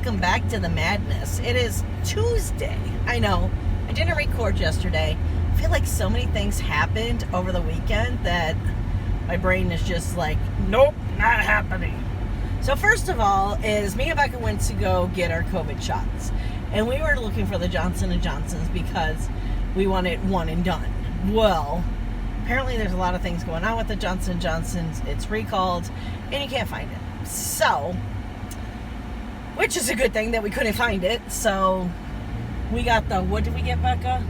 welcome back to the madness. It is Tuesday. I know, I didn't record yesterday. I feel like so many things happened over the weekend that my brain is just like, nope, not happening. So first of all, is me and Becca went to go get our COVID shots. And we were looking for the Johnson & Johnsons because we wanted one and done. Well, apparently there's a lot of things going on with the Johnson & Johnsons. It's recalled, and you can't find it. So, which is a good thing that we couldn't find it. So, we got the, what did we get, Becca?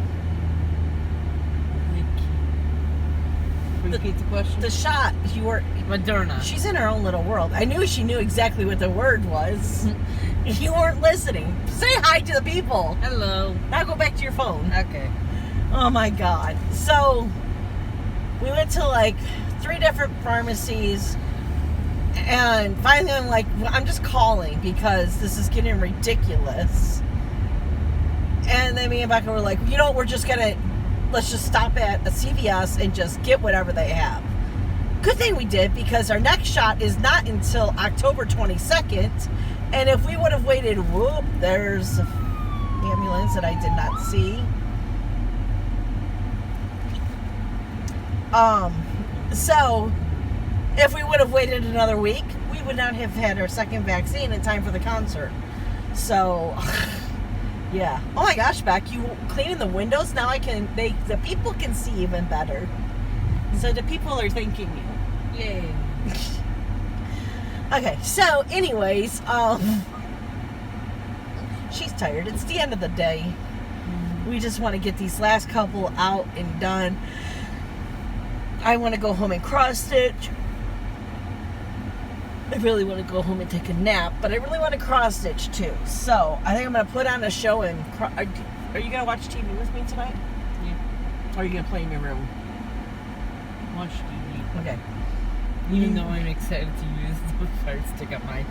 Repeat the question. The shot. You were Moderna. She's in her own little world. I knew she knew exactly what the word was. You weren't listening. Say hi to the people. Hello. Now go back to your phone. Okay. Oh my God. So, we went to like 3 different pharmacies. And finally I'm like, I'm just calling because this is getting ridiculous. And then me and Becca were like, you know what, let's just stop at a CVS and just get whatever they have. Good thing we did, because our next shot is not until October 22nd. And if we would have waited, whoop, there's an ambulance that I did not see. So, if we would have waited another week, we would not have had our second vaccine in time for the concert. So, yeah. Oh my gosh, Beck, you cleaning the windows? Now the people can see even better. So the people are thanking you. Yay. Okay, so anyways, she's tired. It's the end of the day. We just want to get these last couple out and done. I want to go home and cross stitch. I really want to go home and take a nap, but I really want to cross stitch too. So I think I'm going to put on a show and are you going to watch TV with me tonight? Yeah. Or are you going to play in your room? Watch TV. Okay. Even though I'm excited to use the Fire Stick on my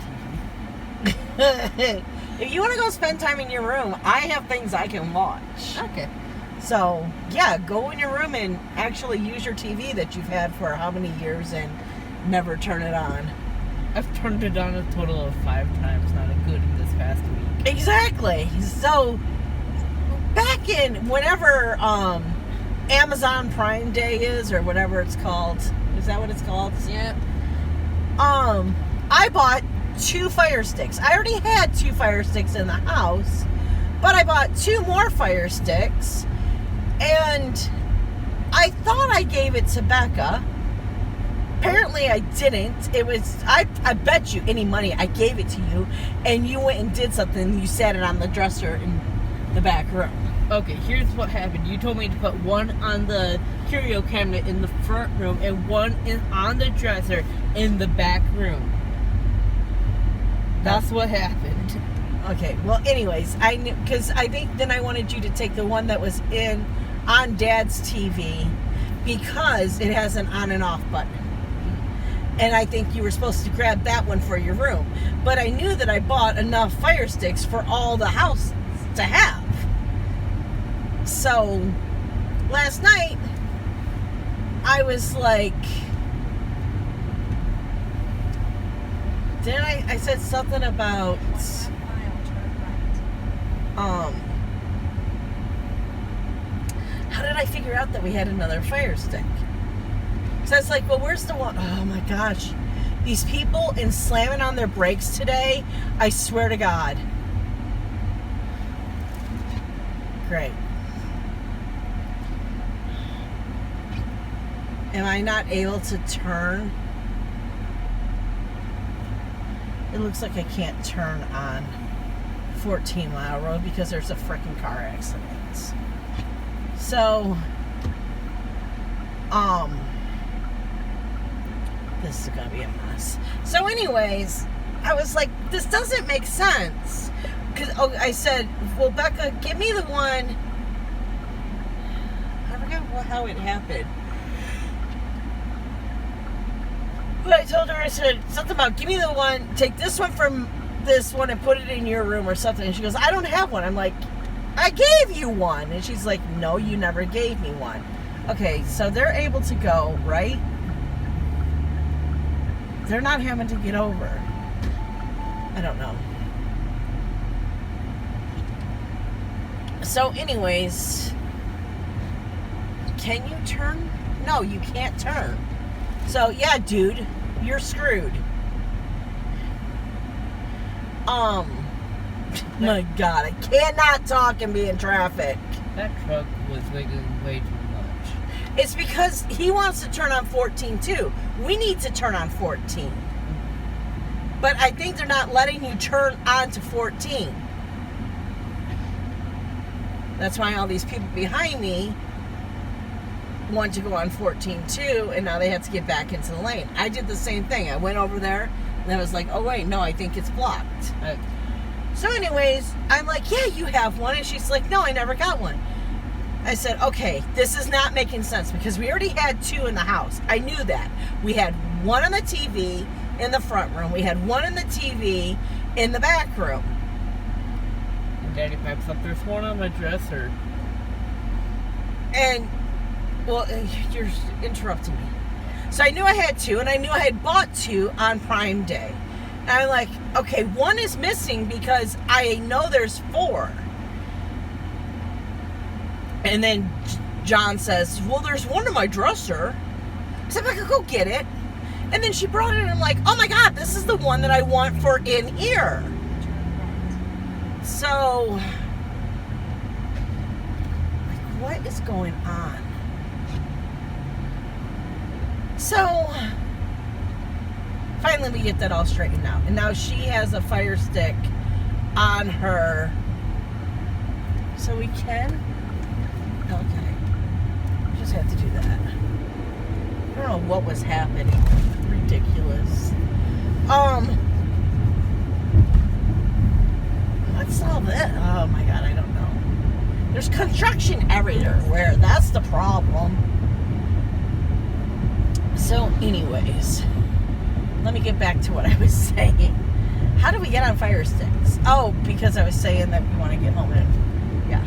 TV. If you want to go spend time in your room, I have things I can watch. Okay. So, yeah, go in your room and actually use your TV that you've had for how many years and never turn it on. I've turned it on a total of 5 times, not including this past week. Exactly. So, back in whenever Amazon Prime Day is, or whatever it's called. Is that what it's called? Yep. I bought 2 Fire Sticks. I already had 2 Fire Sticks in the house, but I bought 2 more Fire Sticks, and I thought I gave it to Becca. Apparently I didn't. It was, I bet you any money I gave it to you, and you went and did something. You sat it on the dresser in the back room. Okay, here's what happened. You told me to put one on the curio cabinet in the front room and one on the dresser in the back room. That's what happened. Okay, well, anyways, I knew, because I think then I wanted you to take the one that was on Dad's TV, because it has an on and off button. And I think you were supposed to grab that one for your room. But I knew that I bought enough Fire Sticks for all the house to have. So, last night, I was like, didn't I said something about, how did I figure out that we had another Fire Stick? So it's like, well, where's the one? Oh my gosh. These people in slamming on their brakes today, I swear to God. Great. Am I not able to turn? It looks like I can't turn on 14 Mile Road because there's a freaking car accident. So, this is gonna be a mess. So anyways, I was like, this doesn't make sense. Because I said, well, Becca, give me the one. I forgot how it happened. But I told her, I said something about, give me the one, take this one from this one and put it in your room or something. And she goes, I don't have one. I'm like, I gave you one. And she's like, no, you never gave me one. Okay, so they're able to go, right? They're not having to get over. I don't know. So anyways, can you turn? No, you can't turn. So yeah, dude, you're screwed. My God, I cannot talk and be in traffic. That truck was wiggling way too much. It's because he wants to turn on 14 too. We need to turn on 14. But I think they're not letting you turn on to 14. That's why all these people behind me want to go on 14 too, and now they have to get back into the lane. I did the same thing. I went over there, and I was like, oh wait, no, I think it's blocked. So anyways, I'm like, yeah, you have one. And she's like, no, I never got one. I said, okay, this is not making sense because we already had two in the house. I knew that. We had one on the TV in the front room. We had one in the TV in the back room. And Daddy pipes up, there's one on my dresser. And, well, you're interrupting me. So I knew I had two, and I knew I had bought two on Prime Day. And I'm like, okay, one is missing because I know there's four. And then John says, well, there's one in my dresser. So I'm like, go get it. And then she brought it, and I'm like, oh my God, this is the one that I want for in here. So, like, what is going on? So, finally we get that all straightened out. And now she has a Fire Stick on her. So we can? Okay. Just have to do that. I don't know what was happening. Ridiculous. What's all this? Oh my God, I don't know. There's construction everywhere. That's the problem. So anyways, let me get back to what I was saying. How do we get on Fire Sticks? Oh, because I was saying that we want to get home and yeah.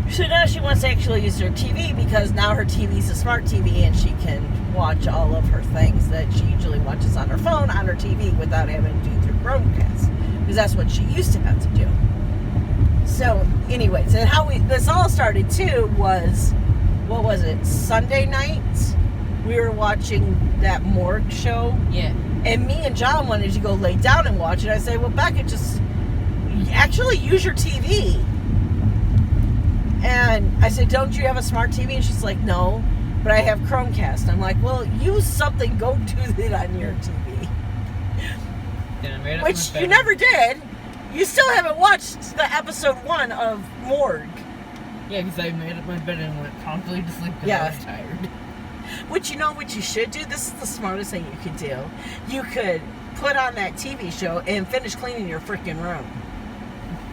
So now she wants to actually use her TV because now her TV's a smart TV and she can watch all of her things that she usually watches on her phone on her TV without having to do through Chromecast, because that's what she used to have to do. So anyways, and how this all started too was, what was it, Sunday night? We were watching that morgue show. Yeah. And me and John wanted to go lay down and watch it. I say, well, Becca, just actually use your TV. And I said, don't you have a smart TV? And she's like, no, but I have Chromecast. I'm like, well, use something. Go do it on your TV. Which you never did. You still haven't watched the episode 1 of Morgue. Yeah, because I made up my bed and went promptly to sleep because I was tired. Which, you know what you should do? This is the smartest thing you could do. You could put on that TV show and finish cleaning your freaking room.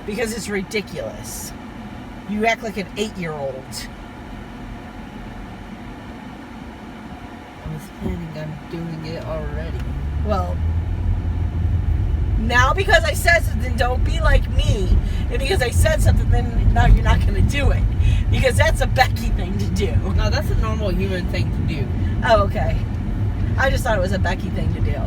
Because it's ridiculous. You act like an 8-year-old. I was planning on doing it already. Well, now because I said something, don't be like me. And because I said something, then now you're not going to do it. Because that's a Becky thing to do. No, that's a normal human thing to do. Oh, okay. I just thought it was a Becky thing to do.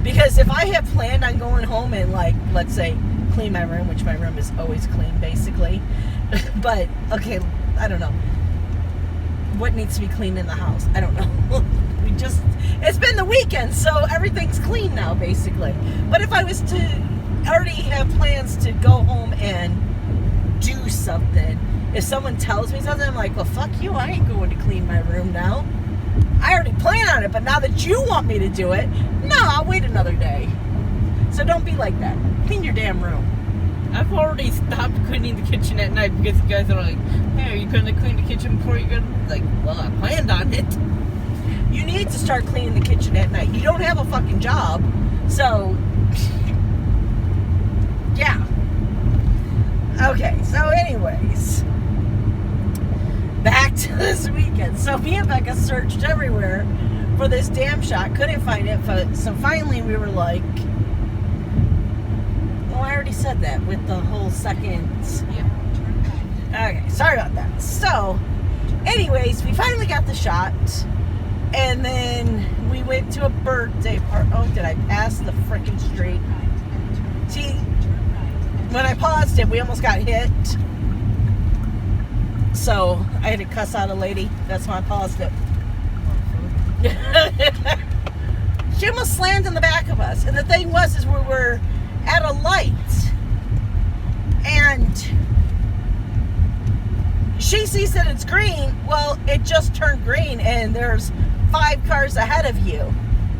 Because if I had planned on going home and, like, let's say, clean my room, which my room is always clean, basically. But, okay, I don't know. What needs to be cleaned in the house? I don't know. It's been the weekend, so everything's clean now, basically. But if I was to already have plans to go home and do something, if someone tells me something, I'm like, well, fuck you, I ain't going to clean my room now. I already planned on it, but now that you want me to do it, no, I'll wait another day. So don't be like that. Clean your damn room. I've already stopped cleaning the kitchen at night because you guys are like, hey, are you going to clean the kitchen before you go? Like, well, I planned on it. You need to start cleaning the kitchen at night. You don't have a fucking job, so yeah. Okay, so anyways, back to this weekend. So me and Becca searched everywhere for this damn shot, couldn't find it, so finally we were like, oh, I already said that with the whole second. Yeah. Okay, sorry about that. So, anyways, we finally got the shot. And then we went to a birthday party. Oh, did I pass the freaking street? See, when I paused it, we almost got hit. So I had to cuss out a lady. That's why I paused it. She almost slammed in the back of us. And the thing was, is we were at a light. And she sees that it's green. Well, it just turned green and there's 5 cars ahead of you.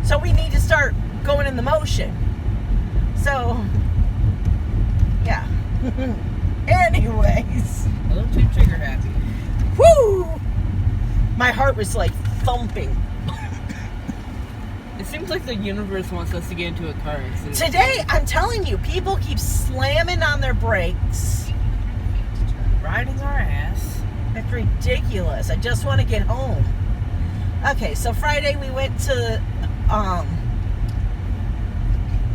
So we need to start going in the motion. So, yeah. Anyways. A little too trigger happy. Woo! My heart was like thumping. It seems like the universe wants us to get into a car accident. Today, I'm telling you, people keep slamming on their brakes. Riding our ass. It's ridiculous. I just want to get home. Okay, so Friday we went to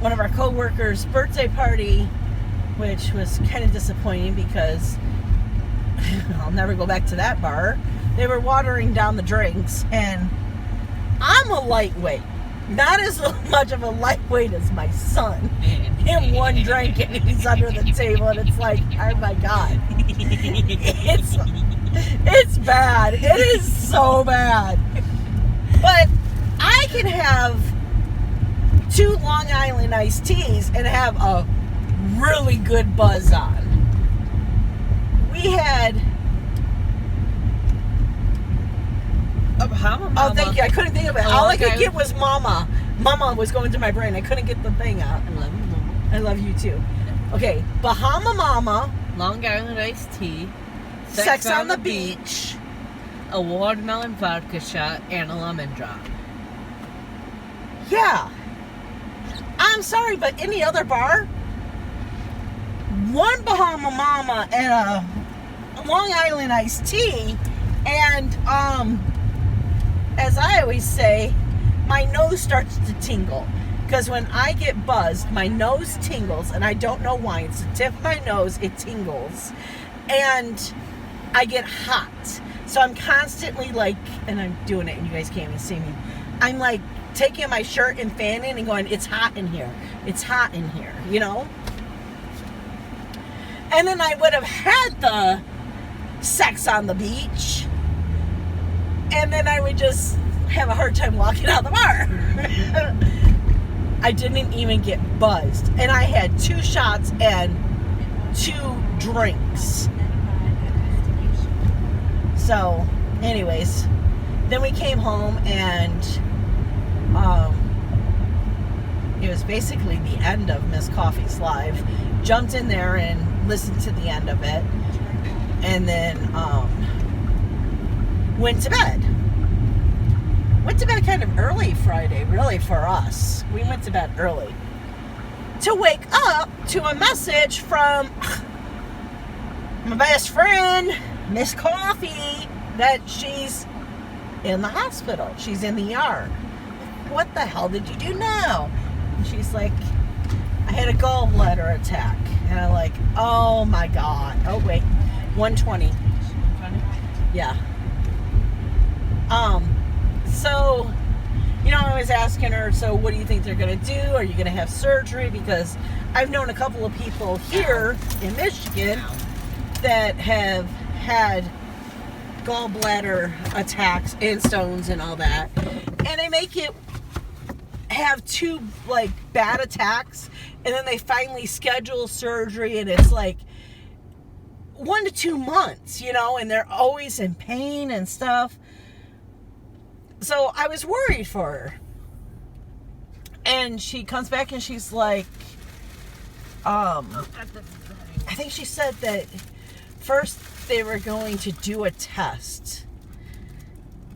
one of our co-workers' birthday party, which was kind of disappointing because I'll never go back to that bar. They were watering down the drinks, and I'm a lightweight. Not as much of a lightweight as my son. Him one drink and he's under the table, and it's like, oh my God. It's bad. It is so bad. But I can have 2 Long Island iced teas and have a really good buzz on. We had... Mama. Oh, thank you. I couldn't think of it. All I could okay. get was Mama. Mama was going through my brain. I couldn't get the thing out. I love you, Mama. I love you too. Okay, Bahama Mama. Long Island iced tea. Sex on the beach. A watermelon vodka shot and a lemon drop. Yeah. I'm sorry, but any other bar, 1 Bahama Mama and a Long Island iced tea, and as I always say, my nose starts to tingle. Because when I get buzzed, my nose tingles, and I don't know why. It's the tip of my nose, it tingles. And I get hot. So I'm constantly like, and I'm doing it, and you guys can't even see me. I'm like taking my shirt and fanning and going, it's hot in here. It's hot in here, you know? And then I would have had the sex on the beach. And then I would just have a hard time walking out the bar. I didn't even get buzzed. And I had 2 shots and 2 drinks. So, anyways, then we came home and it was basically the end of Miss Coffee's live. Jumped in there and listened to the end of it. And then went to bed. Went to bed kind of early Friday, really, for us. We went to bed early. To wake up to a message from my best friend, Miss Coffee, that she's in the hospital. She's in the ER. What the hell did you do now? And she's like, I had a gallbladder attack. And I'm like, oh my God. Oh, wait. 120. Yeah. So, you know, I was asking her, so what do you think they're going to do? Are you going to have surgery? Because I've known a couple of people here in Michigan that have had gallbladder attacks and stones and all that. And they make it have 2, like, bad attacks, and then they finally schedule surgery, and it's like 1 to 2 months, you know, and they're always in pain and stuff. So I was worried for her. And she comes back and she's like, I think she said that first they were going to do a test.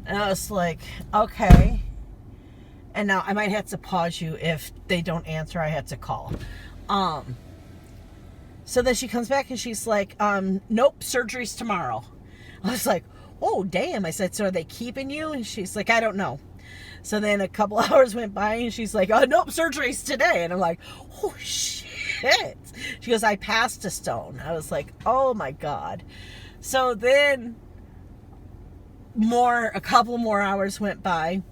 And I was like, okay. And now I might have to pause you if they don't answer. I have to call. So then she comes back and she's like, nope, surgery's tomorrow. I was like, oh, damn. I said, so are they keeping you? And she's like, I don't know. So then a couple hours went by and she's like, oh, nope, surgery's today. And I'm like, oh, shit. She goes, I passed a stone. I was like, oh, my God. So then a couple more hours went by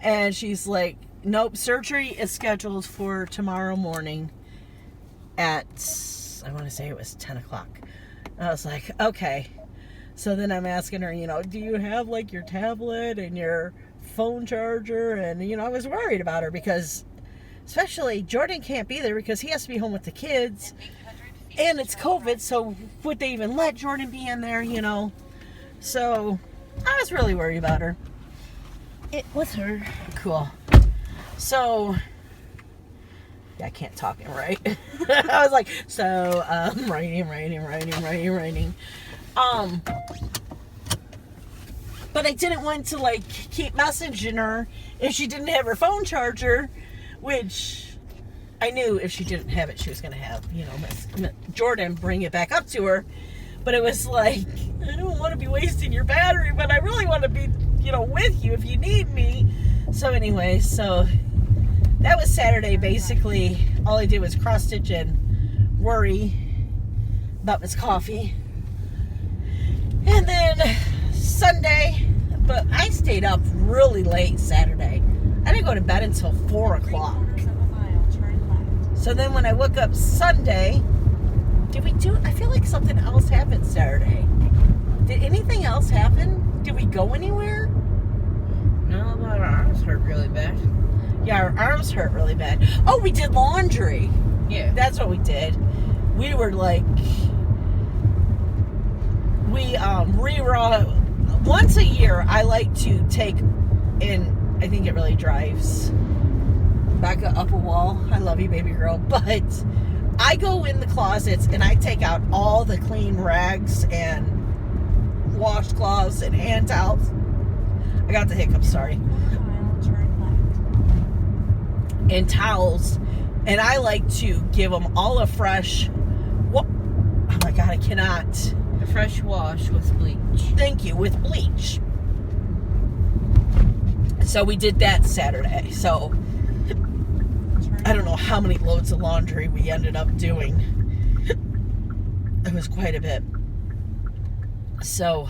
and she's like, nope, surgery is scheduled for tomorrow morning at I want to say it was 10 o'clock. I was like, okay. So then I'm asking her, do you have like your tablet and your phone charger? And, I was worried about her because especially Jordan can't be there because he has to be home with the kids. And it's COVID, so would they even let Jordan be in there, So I was really worried about her. It was her. Cool. So, yeah, I can't talk it right. I was like, so, writing. But I didn't want to, like, keep messaging her if she didn't have her phone charger, which I knew if she didn't have it, she was going to have, Jordan bring it back up to her. But it was like, I don't want to be wasting your battery, but I really want to be, with you if you need me. So anyway, that was Saturday. Basically, all I did was cross-stitch and worry about Miss Coffee. And then Sunday, but I stayed up really late Saturday. I didn't go to bed until 4 o'clock. So then when I woke up Sunday, I feel like something else happened Saturday. Did anything else happen? Did we go anywhere? No, but our arms hurt really bad. Yeah, our arms hurt really bad. Oh, we did laundry. Yeah. That's what we did. We were like, once a year, I like to take, and I think it really drives Becca up a wall. I love you, baby girl. But I go in the closets and I take out all the clean rags and washcloths and hand towels. I got the hiccups, sorry. And towels. And I like to give them all a fresh, oh my God, I cannot. A fresh wash with bleach. Thank you, with bleach. So we did that Saturday. So I don't know how many loads of laundry we ended up doing. It was quite a bit. So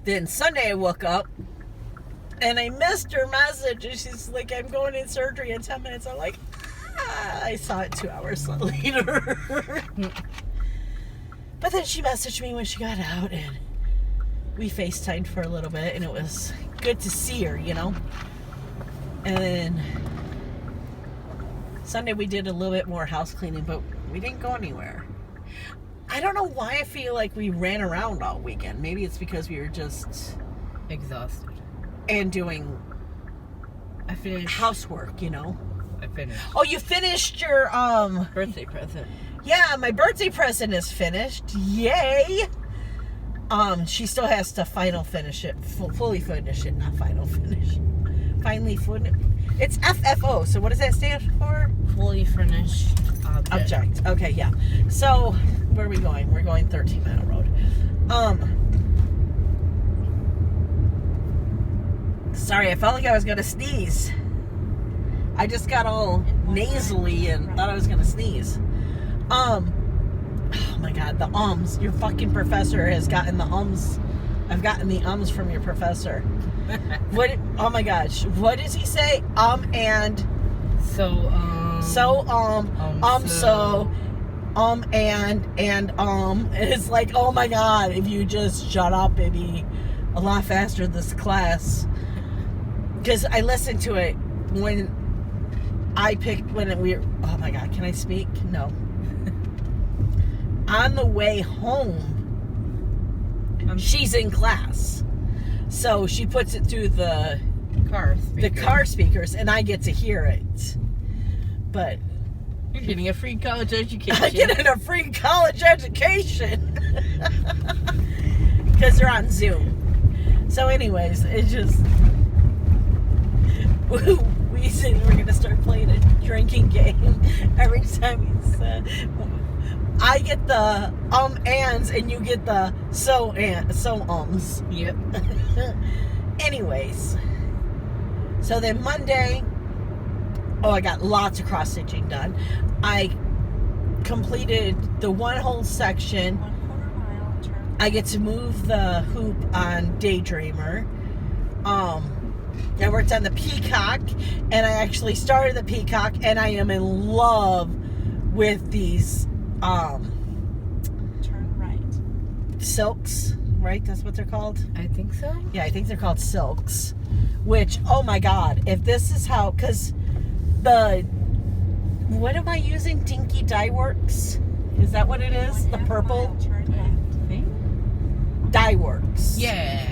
then Sunday I woke up and I missed her message. And she's like, I'm going in surgery in 10 minutes. I'm like, I saw it 2 hours later. But then she messaged me when she got out and we FaceTimed for a little bit and it was good to see her, And then Sunday we did a little bit more house cleaning, but we didn't go anywhere. I don't know why I feel like we ran around all weekend. Maybe it's because we were just exhausted. And doing I finished housework, I finished. Oh, you finished your birthday present. Yeah, my birthday present is finished. Yay! She still has to finish it, fully finish it, not final finish. Finally finish. It's FFO. So what does that stand for? Fully finished object. Okay, yeah. So where are we going? We're going 13 Mile Road. Sorry, I felt like I was gonna sneeze. I just got all nasally and thought I was gonna sneeze. Oh my God, the ums. Your fucking professor has gotten the ums. I've gotten the ums from your professor. What? Oh my gosh, what does he say? And so it's like, oh my God, if you just shut up, it'd be a lot faster this class. Because I listened to it when oh my God, can I speak? No. On the way home, she's in class. So she puts it through the car speakers, and I get to hear it. But you're getting a free college education. I'm getting a free college education. Because they're on Zoom. So anyways, it just... we said we're going to start playing a drinking game every time he said... I get the ands and you get the so ums. Yep. Anyways. So then Monday, I got lots of cross stitching done. I completed the one whole section. I get to move the hoop on Daydreamer. I worked on the peacock and I actually started the peacock and I am in love with these turn right. Silks, right? That's what they're called? I think so. Yeah, I think they're called silks. Which, oh my God, if this is how, because what am I using? Dinky Dye Works? Is that what it is? The purple? Dye Works. Yeah.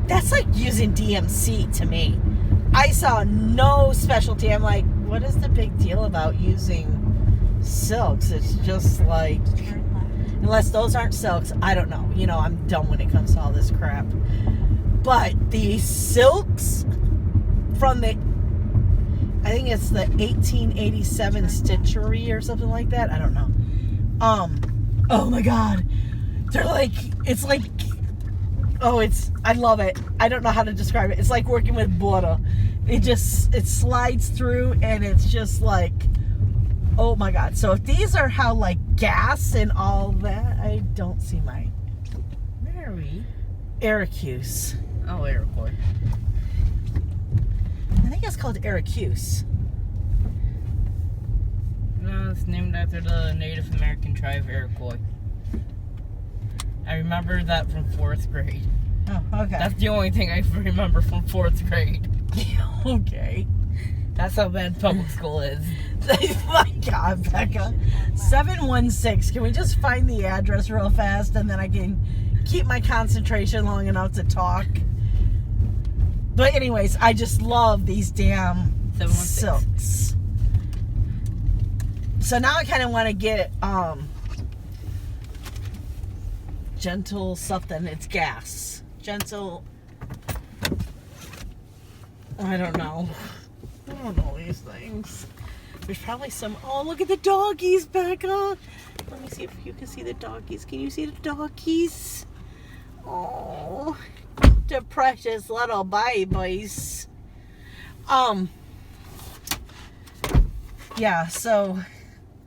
That's like using DMC to me. I saw no specialty. I'm like, what is the big deal about using silks? It's just like, unless those aren't silks, I don't know. You know, I'm dumb when it comes to all this crap. But the silks from I think it's the 1887 stitchery or something like that. I don't know. Oh my God. They're like, it's like, I love it. I don't know how to describe it. It's like working with butter. It slides through and it's just like, oh my God. So if these are how like gas and all that, I don't see mine. Where are we? Aracuse. Oh, Iroquois. I think it's called Aracuse. No, it's named after the Native American tribe Iroquois. I remember that from 4th grade. Oh, okay. That's the only thing I remember from 4th grade. Okay. That's how bad public school is. My God, Becca. 716. Can we just find the address real fast and then I can keep my concentration long enough to talk? But anyways, I just love these damn 716. silks. So now I kind of want to get gentle something. It's gas. Gentle. I don't know these things. There's probably some. Oh, look at the doggies, Becca. Let me see if you can see the doggies. Can you see the doggies? Oh, the precious little babies. Yeah, so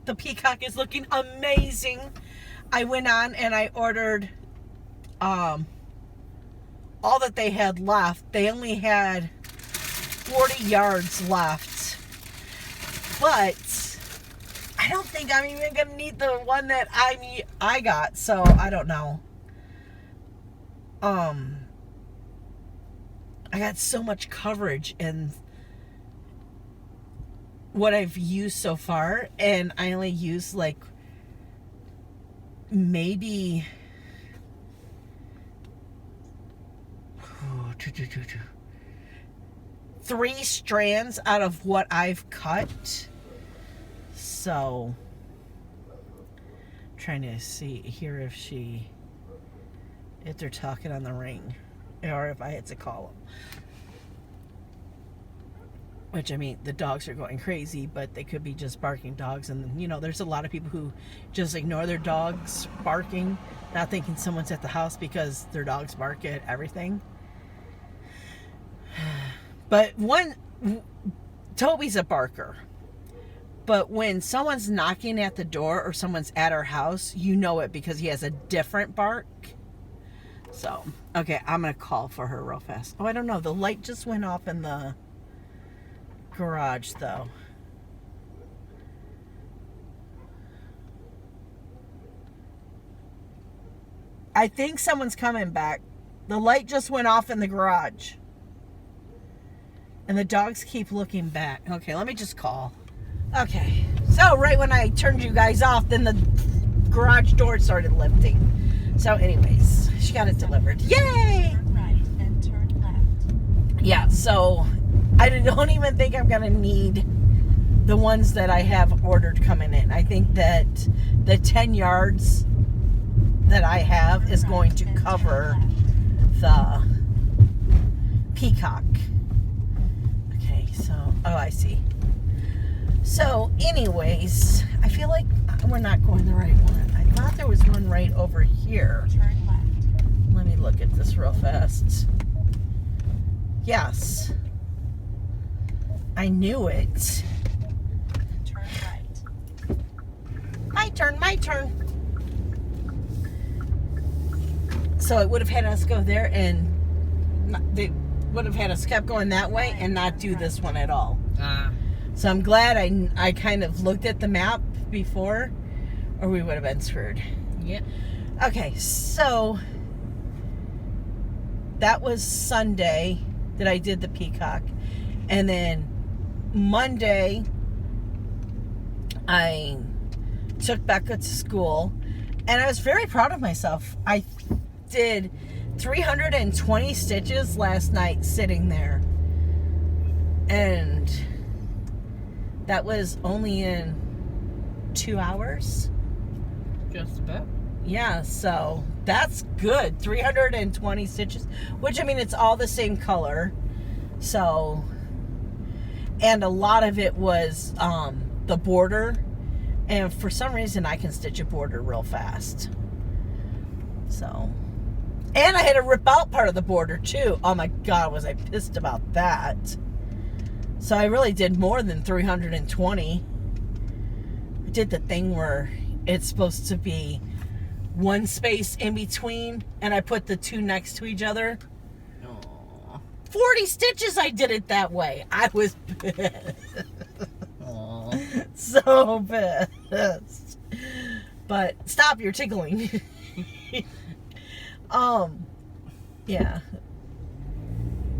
the peacock is looking amazing. I went on and I ordered all that they had left. They only had 40 yards left. But I don't think I'm even going to need the one that I got. So I don't know. I got so much coverage in what I've used so far, and I only used like maybe 3 strands out of what I've cut. So trying to see here if they're talking on the ring or if I had to call them. Which, I mean, the dogs are going crazy, but they could be just barking dogs. And, you know, there's a lot of people who just ignore their dogs barking, not thinking someone's at the house because their dogs bark at everything. But Toby's a barker. But when someone's knocking at the door or someone's at our house, you know it because he has a different bark. So, okay, I'm going to call for her real fast. Oh, I don't know. The light just went off in the garage, though. I think someone's coming back. The light just went off in the garage. And the dogs keep looking back. Okay, let me just call. Okay. So, right when I turned you guys off, then the garage door started lifting. So, anyways, she got it delivered. Yay! Turn right and turn left. Yeah, so I don't even think I'm going to need the ones that I have ordered coming in. I think that the 10 yards that I have is going to cover the peacock. Okay, so, oh, I see. So, anyways, I feel like we're not going the right one. I thought there was one right over here. Turn left. Let me look at this real fast. Yes. I knew it. Turn right. My turn. So it would have had us go there and they would have had us kept going that way and not do this one at all. So I'm glad I kind of looked at the map week before, or we would have been screwed. Yep. Okay, so that was Sunday that I did the peacock. And then Monday, I took Becca to school. And I was very proud of myself. I did 320 stitches last night sitting there. And that was only in 2 hours. Just about. Yeah, so that's good. 320 stitches, which, I mean, it's all the same color. So, and a lot of it was the border. And for some reason, I can stitch a border real fast. So, and I had to rip out part of the border too. Oh my God, was I pissed about that. So I really did more than 320. I did the thing where it's supposed to be one space in between, and I put the two next to each other. Aww. 40 stitches I did it that way. I was pissed. Aww. So pissed. But stop, you're tickling. Yeah.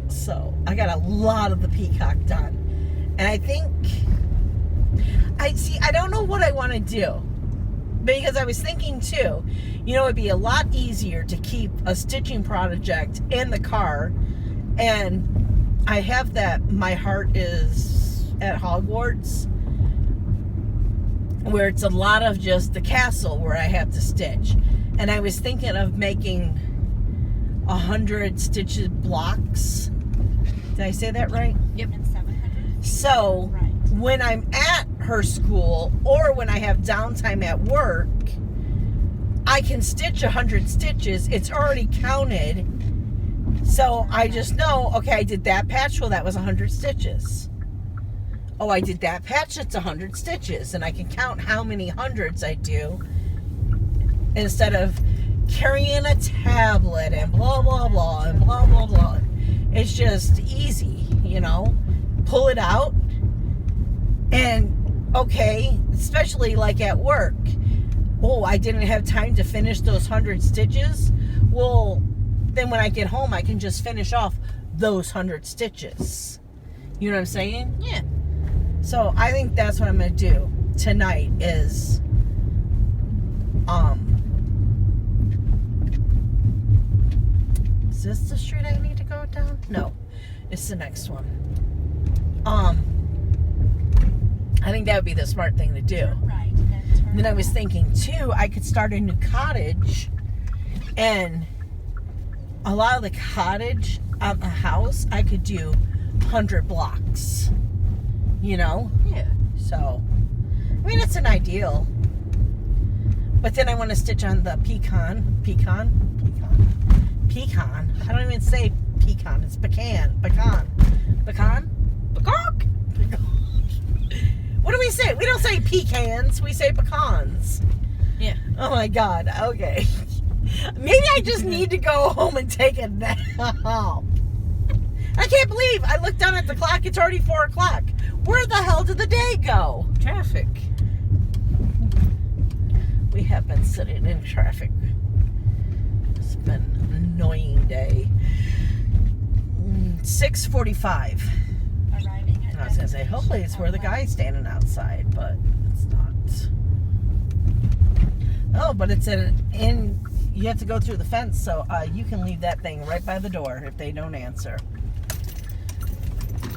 So I got a lot of the peacock done. And I think I don't know what I want to do. Because I was thinking too, you know, it'd be a lot easier to keep a stitching project in the car. And I have that My Heart Is at Hogwarts, where it's a lot of just the castle where I have to stitch. And I was thinking of making 100 stitches blocks. Did I say that right? Yep. And 700. So Right. when I'm at her school or when I have downtime at work, I can stitch 100 stitches. It's already counted. So I just know, okay, I did that patch. Well, that was 100 stitches. Oh, I did that patch. It's 100 stitches. And I can count how many hundreds I do instead of carrying a tablet and blah, blah, blah, and blah, blah, blah. It's just easy, you know? Pull it out. And, okay, especially like at work. Oh, I didn't have time to finish those 100 stitches. Well, then when I get home, I can just finish off those 100 stitches. You know what I'm saying? Yeah. So I think that's what I'm going to do tonight is, is this the street I need to go down? No, it's the next one. I think that would be the smart thing to do. Turn right, then turn Then I was left. thinking too, I could start a new cottage, and a lot of the cottage on the house, I could do 100 blocks, you know? Yeah. So, I mean, it's an ideal. But then I want to stitch on the pecan. I don't even say pecan. It's pecan. Pecan? What do we say? We don't say pecans. We say pecans. Yeah. Oh my God. Okay. Maybe I just need to go home and take a nap. I can't believe I looked down at the clock. It's already 4 o'clock. Where the hell did the day go? Traffic. We have been sitting in traffic. It's been an annoying day. 6:45. Arriving at I was going to say, hopefully it's where the destination guy's standing outside, but it's not. Oh, but it's in, you have to go through the fence, so you can leave that thing right by the door if they don't answer.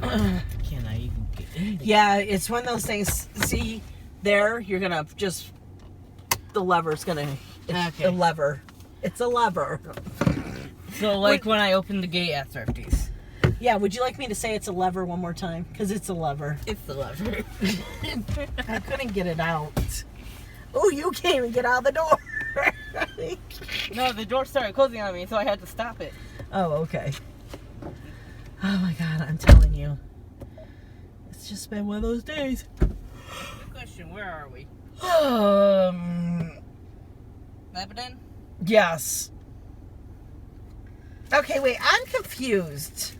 Can I even get in there? Yeah, it's one of those things. See, there, you're going to just, the lever's going to, it's Okay. a lever. It's a lever. So, like when I open the gate at Thrifty's. Yeah, would you like me to say it's a lever one more time? Because it's a lever. It's the lever. I couldn't get it out. Oh, you can't even get out of the door. No, the door started closing on me, so I had to stop it. Oh, okay. Oh my God, I'm telling you. It's just been one of those days. Good question, where are we? Lebanon? Yes. Okay, wait, I'm confused.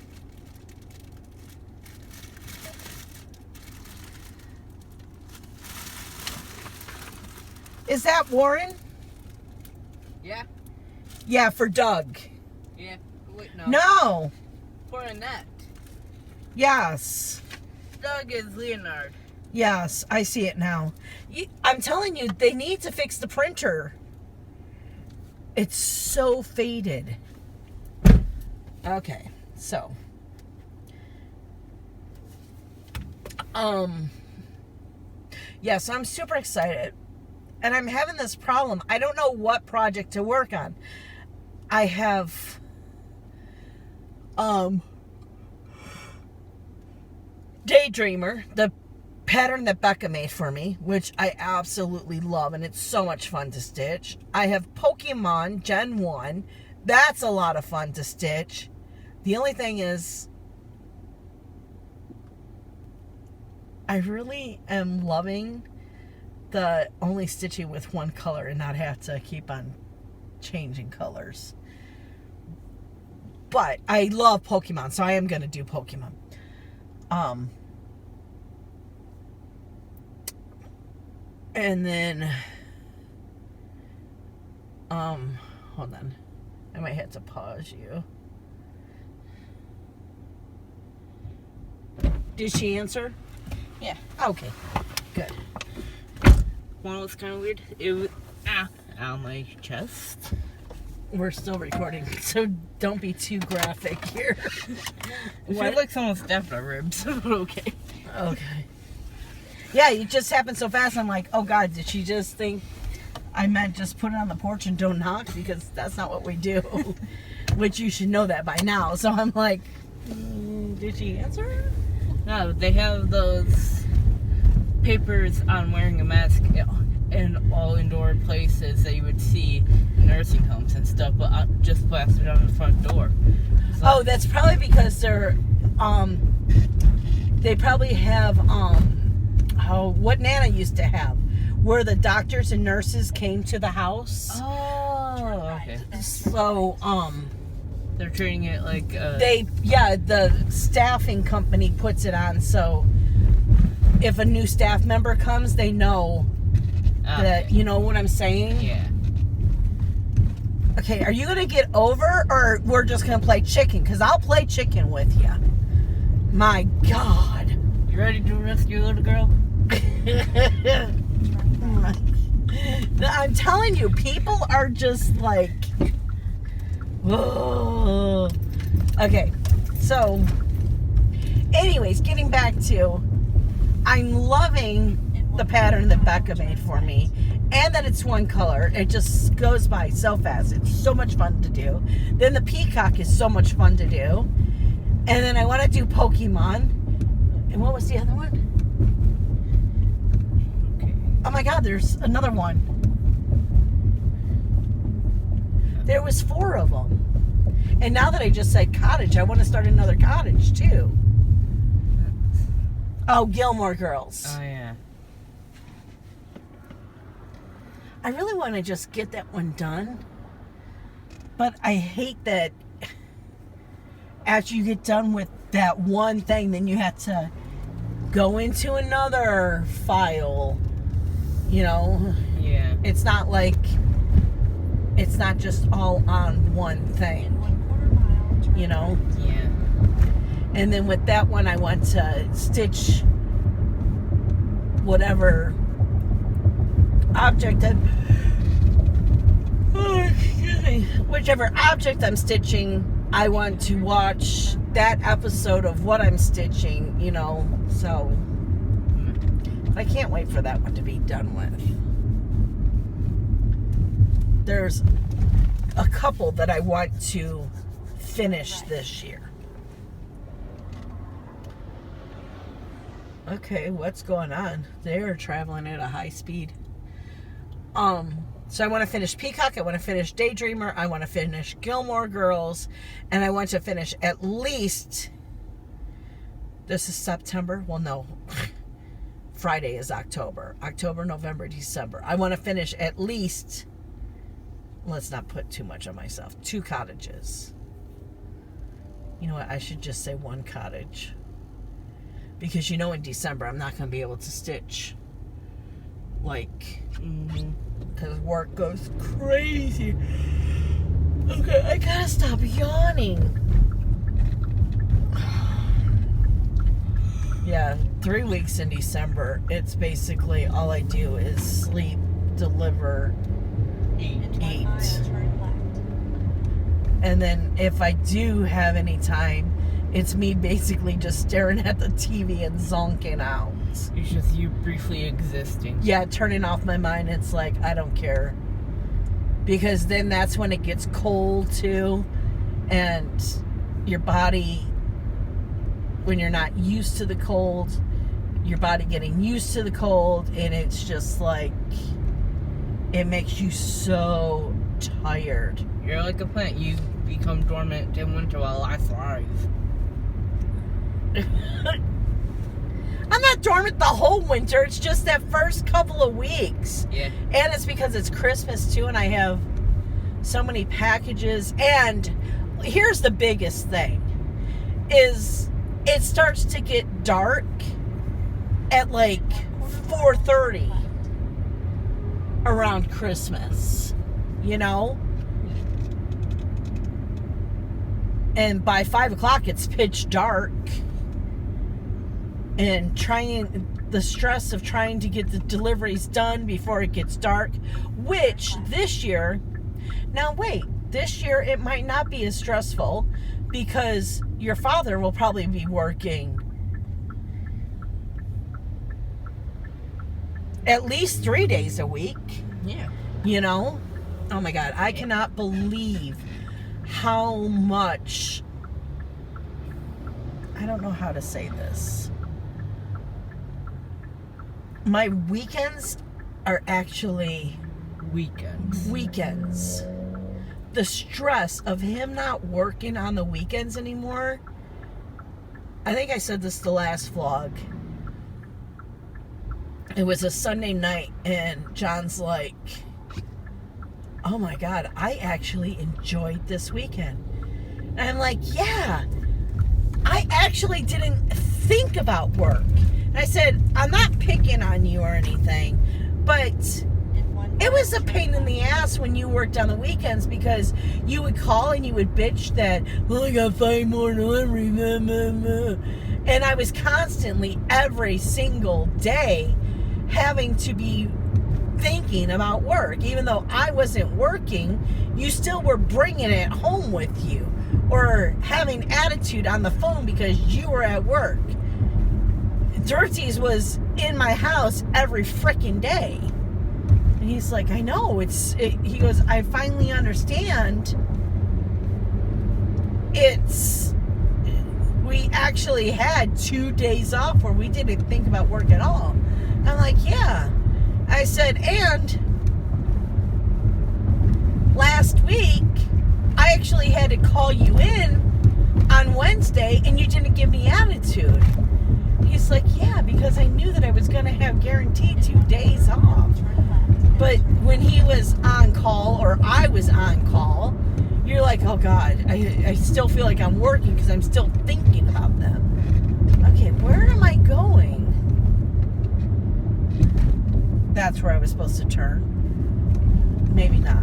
Is that Warren? Yeah. Yeah, for Doug. Yeah. Wait, no. No. For Annette. Yes. Doug is Leonard. Yes, I see it now. I'm telling you, they need to fix the printer. It's so faded. Okay, so. Yes, I'm super excited. And I'm having this problem. I don't know what project to work on. I have Daydreamer, the pattern that Becca made for me, which I absolutely love, and it's so much fun to stitch. I have Pokemon Gen 1. That's a lot of fun to stitch. The only thing is, I really am loving the only stitching with one color and not have to keep on changing colors. But I love Pokemon, so I am going to do Pokemon. And then, hold on. I might have to pause you. Did she answer? Yeah. Okay, good. One was kind of weird. It was on my chest. We're still recording, so don't be too graphic here. It feels like someone stepped on ribs, but okay. Okay. Yeah, it just happened so fast. I'm like, oh God, did she just think I meant just put it on the porch and don't knock? Because that's not what we do. Which you should know that by now. So I'm like, did she answer? No, they have those papers on wearing a mask in all indoor places that you would see in nursing homes and stuff, but just plastered on the front door. So, Oh, that's probably because they're, they probably have, what Nana used to have, where the doctors and nurses came to the house. Oh, okay. So, They're treating it like the staffing company puts it on, so if a new staff member comes, they know that, you know what I'm saying? Yeah. Okay, are you going to get over, or we're just going to play chicken? Because I'll play chicken with you. My God. You ready to rescue a little girl? I'm telling you, people are just like, whoa. Okay, so anyways, getting back to, I'm loving the pattern that Becca made for me, and that it's one color. It just goes by so fast. It's so much fun to do. Then the peacock is so much fun to do. And then I want to do Pokemon. And what was the other one? Okay. Oh my God, there's another one. There was 4 of them. And now that I just said cottage, I want to start another cottage too. Oh, Gilmore Girls. Oh, yeah. I really want to just get that one done. But I hate that after you get done with that one thing, then you have to go into another file. You know? Yeah. It's not like, it's not just all on one thing. 1/4 mile. Turn You know? Yeah. And then with that one, I want to stitch whatever object whichever object I'm stitching, I want to watch that episode of what I'm stitching, you know, so I can't wait for that one to be done with. There's a couple that I want to finish this year. Okay, what's going on? They're traveling at a high speed. So I want to finish Peacock, I want to finish Daydreamer, I want to finish Gilmore Girls, and I want to finish at least, this is September? Well, no. Friday is October. October, November, December. I want to finish at least, let's not put too much on myself, 2 cottages. You know what? I should just say 1 cottage. Because you know in December I'm not going to be able to stitch Like, Mm-hmm. because work goes crazy. Okay, I gotta stop yawning. Yeah, 3 weeks in December. It's basically all I do is sleep, deliver, In 1 eat. mile, turn left. And then if I do have any time, it's me basically just staring at the TV and zonking out. It's just you briefly existing. Yeah, turning off my mind. It's like, I don't care. Because then that's when it gets cold too. And your body, when you're not used to the cold, your body getting used to the cold, and it's just like, it makes you so tired. You're like a plant. You become dormant in winter while I thrive. I'm not dormant the whole winter. It's just that first couple of weeks. Yeah. And it's because it's Christmas too, and I have so many packages. And here's the biggest thing, is it starts to get dark at like 4:30 around Christmas, you know? And by 5 o'clock, it's pitch dark. And the stress of trying to get the deliveries done before it gets dark, which this year, this year it might not be as stressful because your father will probably be working at least 3 days a week, Yeah. you know? Oh my God, I cannot believe how much, I don't know how to say this. My weekends are actually weekends. The stress of him not working on the weekends anymore. I think I said this the last vlog. It was a Sunday night and John's like, oh my God, I actually enjoyed this weekend. And I'm like, yeah, I actually didn't think about work. And I said, I'm not picking on you or anything, but In 1 it mile, was a turn pain in the left. ass when you worked on the weekends because you would call and you would bitch that, well, I got 5 more deliveries, blah, blah, blah. And I was constantly, every single day, having to be thinking about work. Even though I wasn't working, you still were bringing it home with you or having attitude on the phone because you were at work. Dirties was in my house every freaking day. And he's like, I know, he goes, I finally understand. We actually had 2 days off where we didn't think about work at all. I'm like, yeah. I said, and last week, I actually had to call you in on Wednesday and you didn't give me attitude. He's like, yeah, because I knew that I was going to have guaranteed 2 days off. Turn left. But when he was on call or I was on call, you're like, oh God, I still feel like I'm working because I'm still thinking about them. Okay, where am I going? That's where I was supposed to turn. Maybe not.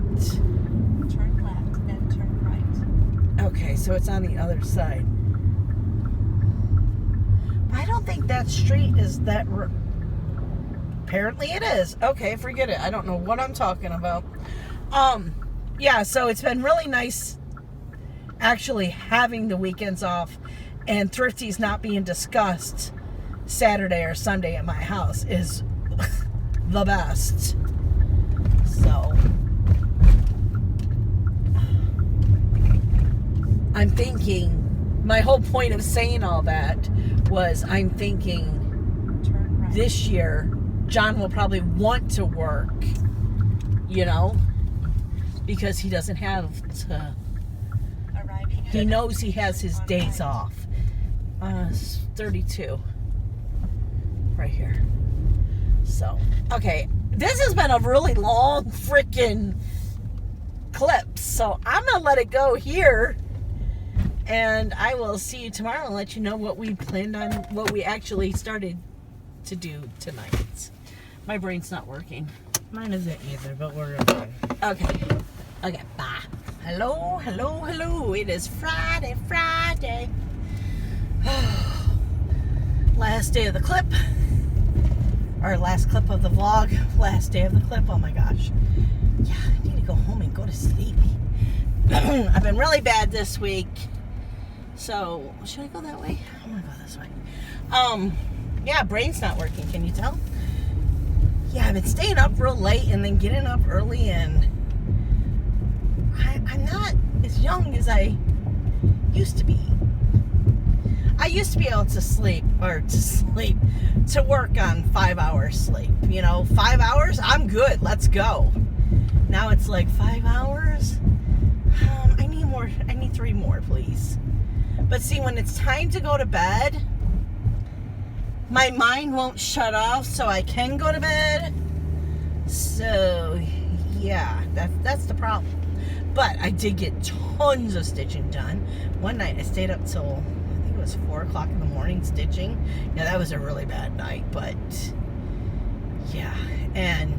Turn left, then turn right. Okay, so it's on the other side. I don't think that street is that... Apparently it is. Okay, forget it. I don't know what I'm talking about. Yeah, so it's been really nice actually having the weekends off and Thrifty's not being discussed Saturday or Sunday at my house is the best. So I'm thinking, my whole point of saying all that was I'm thinking Turn right. this year John will probably want to work, you know, because he doesn't have to, Arriving at he knows he has his on days right. off. 32 right here. So, okay, this has been a really long freaking clip, so I'm gonna let it go here, and I will see you tomorrow and let you know what we planned on, what we actually started to do tonight. My brain's not working. Mine isn't either, but we're okay. Okay, bye. Hello. It is Friday. Last day of the clip. Or last clip of the vlog. Last day of the clip. Oh my gosh. Yeah, I need to go home and go to sleep. I've been really bad this week. So, should I go that way? I'm gonna go this way. Yeah, brain's not working. Can you tell? Yeah, I've been staying up real late and then getting up early, and I'm not as young as I used to be. I used to be able to to work on 5 hours sleep. 5 hours, I'm good, let's go. Now it's like 5 hours? I need more, I need 3 more, please. But see, when it's time to go to bed, my mind won't shut off so I can go to bed. So, yeah, that's the problem. But I did get tons of stitching done. One night I stayed up till, I think it was 4 o'clock in the morning stitching. Yeah, that was a really bad night, but yeah. And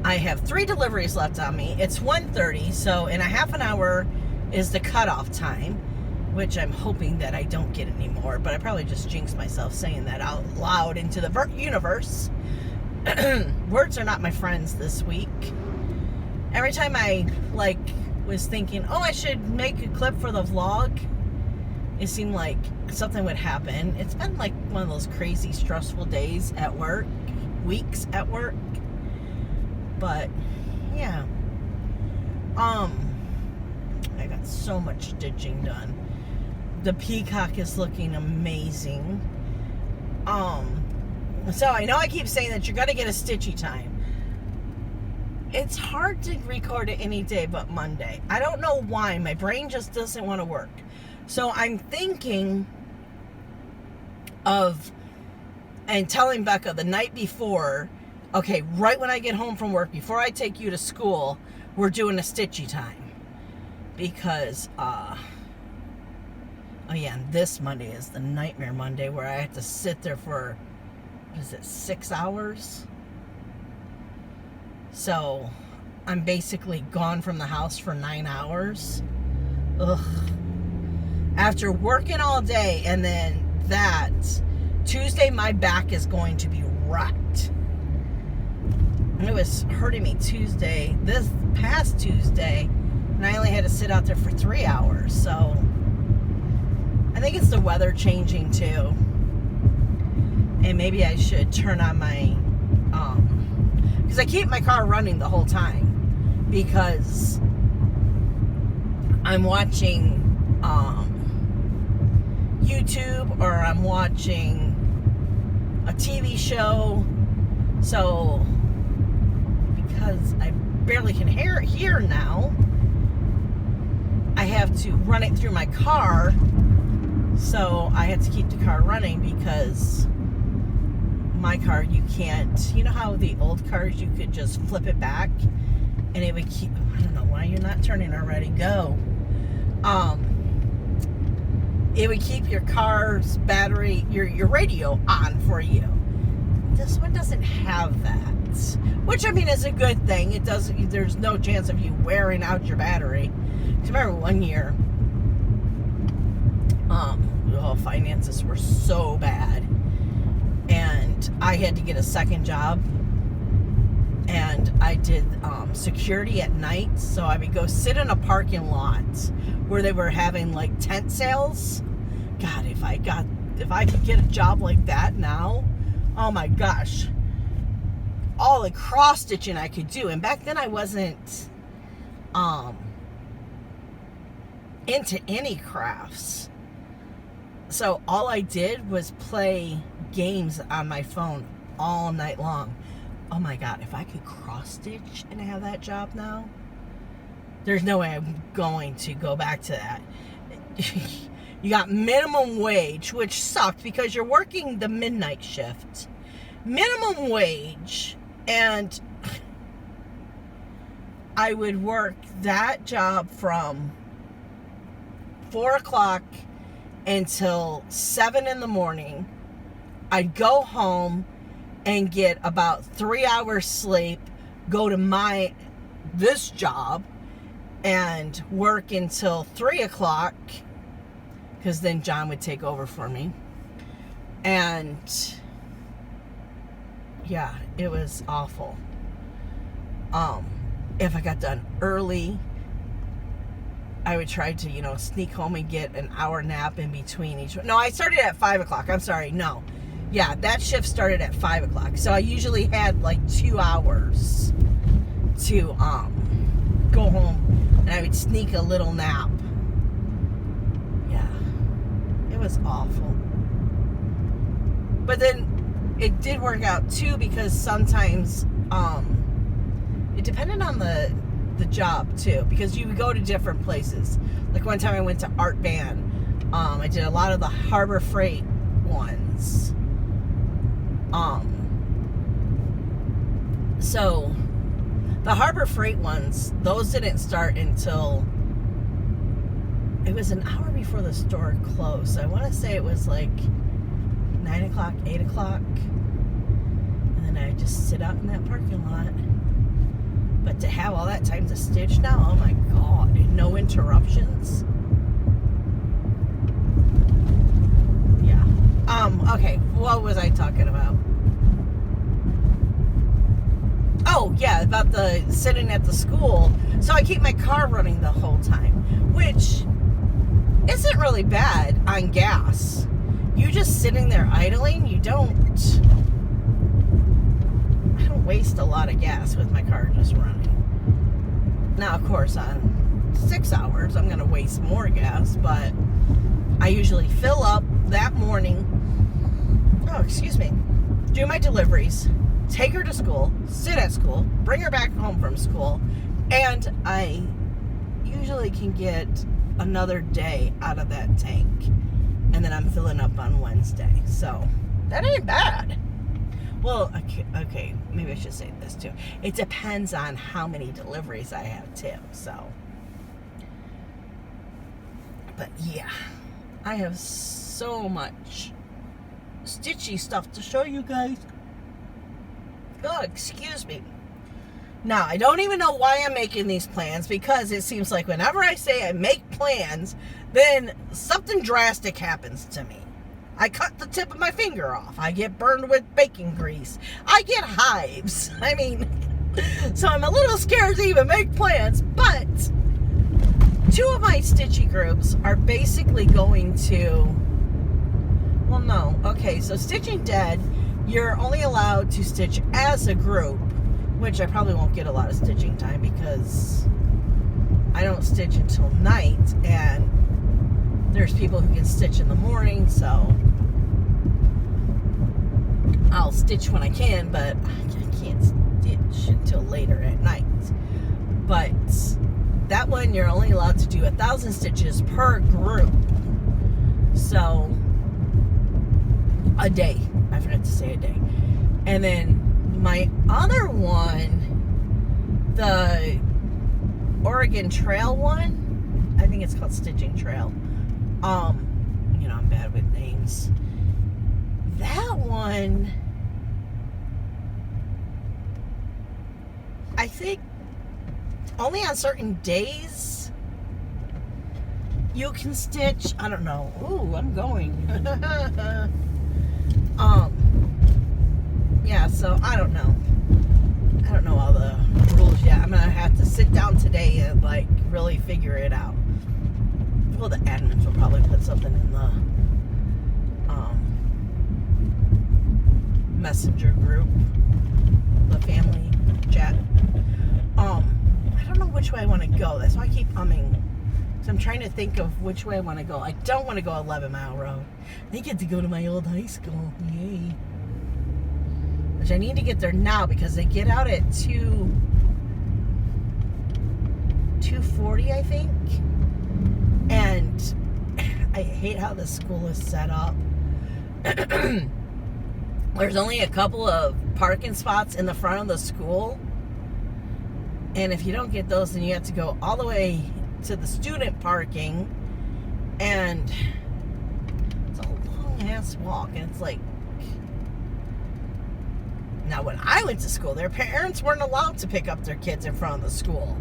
I have 3 deliveries left on me. It's 1:30, so in a half an hour is the cutoff time, which I'm hoping that I don't get any more, but I probably just jinxed myself saying that out loud into the universe. Words are not my friends this week. Every time I was thinking, oh, I should make a clip for the vlog, it seemed like something would happen. It's been like one of those crazy stressful days at work, weeks at work. But yeah, I got so much stitching done. The peacock is looking amazing. So I know I keep saying that you're gonna get a stitchy time. It's hard to record it any day but Monday. I don't know why. My brain just doesn't want to work. So I'm thinking of, and telling Becca the night before, okay, right when I get home from work, before I take you to school, we're doing a stitchy time. Because, oh yeah, and this Monday is the nightmare Monday where I have to sit there for, 6 hours? So, I'm basically gone from the house for 9 hours. Ugh. After working all day, and then Tuesday my back is going to be wrecked. It was hurting me this past Tuesday, and I only had to sit out there for 3 hours, so I think it's the weather changing too. And maybe I should turn on my, because I keep my car running the whole time, because I'm watching YouTube, or I'm watching a TV show. So, because I barely can hear now, I have to run it through my car. So I have to keep the car running, because my car, you can't, you know how the old cars you could just flip it back and it would keep, I don't know why you're not turning already, go. It would keep your car's battery, your radio on for you. This one doesn't have that, which I mean is a good thing. It doesn't, there's no chance of you wearing out your battery. Because I remember one year, finances were so bad, and I had to get a second job, and I did security at night. So I would go sit in a parking lot where they were having like tent sales. God, if I could get a job like that now, oh my gosh, all the cross stitching I could do. And back then I wasn't into any crafts, so all I did was play games on my phone all night long. Oh my God, if I could cross stitch and have that job now, there's no way I'm going to go back to that. You got minimum wage, which sucked because you're working the midnight shift. Minimum wage, and I would work that job from 4 o'clock until 7 in the morning. I'd go home and get about 3 hours sleep, go to this job and work until 3 o'clock, because then John would take over for me. And yeah, it was awful. If I got done early, I would try to, sneak home and get an hour nap in between each one. No, I started at 5 o'clock. I'm sorry. No. Yeah, that shift started at 5 o'clock. So I usually had like 2 hours to go home, and I would sneak a little nap. Yeah. It was awful. But then it did work out too, because sometimes it depended on the job too, because you would go to different places. Like one time I went to Art Band. I did a lot of the Harbor Freight ones. So the Harbor Freight ones, those didn't start until it was an hour before the store closed. So I want to say it was like 9 o'clock, 8 o'clock. And then I just sit out in that parking lot. But to have all that time to stitch now, oh my God, no interruptions. Yeah. Okay, what was I talking about? Oh, yeah, about the sitting at the school. So I keep my car running the whole time, which isn't really bad on gas. You just sitting there idling, I don't waste a lot of gas with my car just running. Now, of course, on 6 hours, I'm going to waste more gas, but I usually fill up that morning. Oh, excuse me. Do my deliveries, take her to school, sit at school, bring her back home from school, and I usually can get another day out of that tank. And then I'm filling up on Wednesday. So, that ain't bad. Well, okay, maybe I should say this too. It depends on how many deliveries I have too, so. But yeah, I have so much stitchy stuff to show you guys. Oh, excuse me. Now, I don't even know why I'm making these plans, because it seems like whenever I say I make plans, then something drastic happens to me. I cut the tip of my finger off. I get burned with baking grease. I get hives. I mean, so I'm a little scared to even make plans, but 2 of my stitchy groups are basically going to, well, no. Okay, so Stitching Dead, you're only allowed to stitch as a group, which I probably won't get a lot of stitching time because I don't stitch until night, and there's people who can stitch in the morning, so I'll stitch when I can, but I can't stitch until later at night. But that one, you're only allowed to do 1,000 stitches per group. So, a day. I forgot to say a day. And then my other one, the Oregon Trail one, I think it's called Stitching Trail. I'm bad with names. That one, I think only on certain days you can stitch. I don't know. Ooh, I'm going. Yeah, so I don't know. I don't know all the rules yet. I'm gonna have to sit down today and really figure it out. Well, the admins will probably put something in the messenger group, the family chat. I don't know which way I want to go. That's why I keep umming. So I'm trying to think of which way I want to go. I don't want to go 11 Mile Road. I get to go to my old high school. Yay. Which I need to get there now because they get out at 2:40, I think. And I hate how the school is set up. There's only a couple of parking spots in the front of the school. And if you don't get those, then you have to go all the way to the student parking. And it's a long ass walk. And it's like Now, when I went to school, their parents weren't allowed to pick up their kids in front of the school.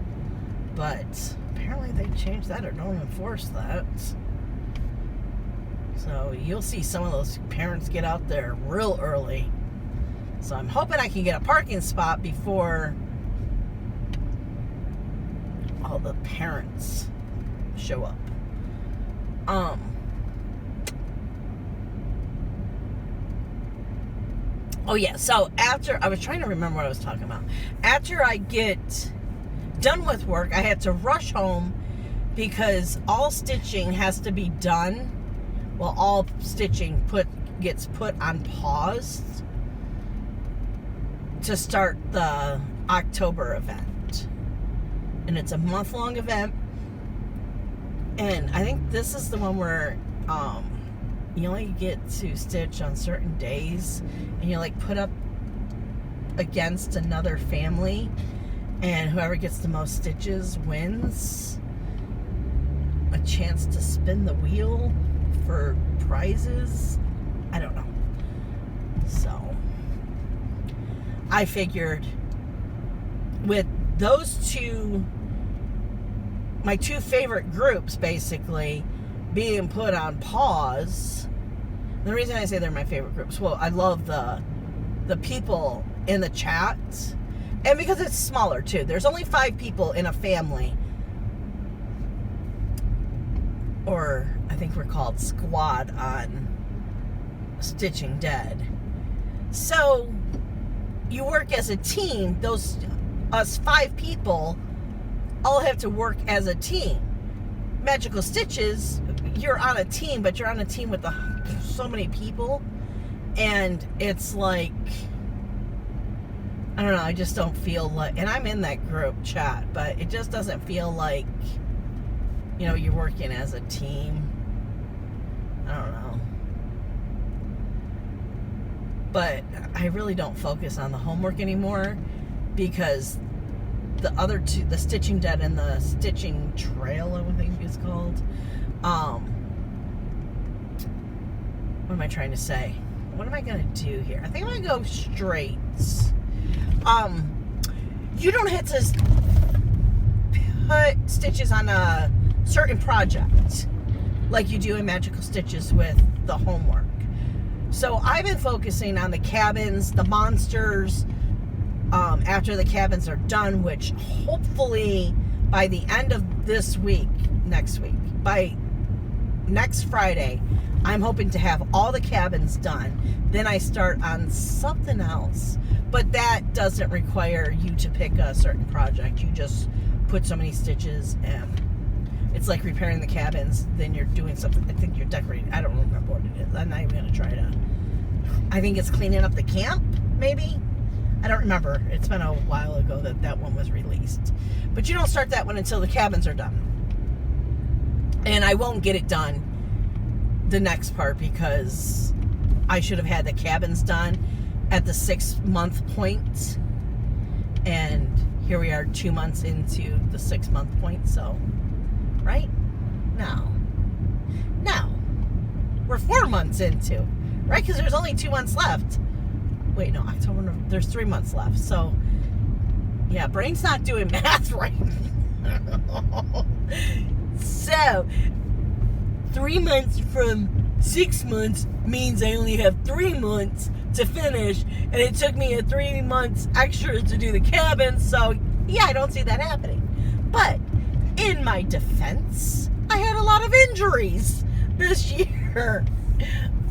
But apparently they changed that or don't enforce that. So you'll see some of those parents get out there real early. So I'm hoping I can get a parking spot before all the parents show up. Oh yeah, so after, I was trying to remember what I was talking about. After I get done with work, I had to rush home because all stitching has to be done. Well, all stitching gets put on pause to start the October event. And it's a month-long event. And I think this is the one where you only get to stitch on certain days, and you're like put up against another family, and whoever gets the most stitches wins a chance to spin the wheel for prizes. I don't know. So I figured with those two, my two favorite groups basically being put on pause. The reason I say they're my favorite groups, well, I love the people in the chat, and because it's smaller too. There's only 5 people in a family, or I think we're called squad on Stitching Dead. So you work as a team. Us 5 people all have to work as a team. Magical Stitches, you're on a team, but you're on a team with so many people, and it's like, I don't know, I just don't feel like, and I'm in that group chat, but it just doesn't feel like, you're working as a team. I don't know. But I really don't focus on the homework anymore, because the other two, the Stitching Dead and the Stitching Trail, I think it's called. What am I trying to say? What am I going to do here? I think I'm going to go straight. You don't have to put stitches on a certain project like you do in Magical Stitches with the homework. So I've been focusing on the cabins, the monsters, after the cabins are done, which hopefully by the end of this week, by next Friday, I'm hoping to have all the cabins done. Then I start on something else. But that doesn't require you to pick a certain project. You just put so many stitches, and it's like repairing the cabins. Then you're doing something. I think you're decorating. I don't remember what it is. I'm not even going to try to. I think it's cleaning up the camp, maybe. I don't remember. It's been a while ago that one was released. But you don't start that one until the cabins are done. And I won't get it done the next part because I should have had the cabins done at the 6-month point. And here we are 2 months into the 6-month point. So, right? No. We're 4 months into, right? Because there's only 2 months left. Wait, no, October, there's 3 months left. So, yeah, brain's not doing math right. So, 3 months from 6 months means I only have 3 months to finish, and it took me 3 months extra to do the cabin. So, yeah, I don't see that happening. But, in my defense, I had a lot of injuries this year.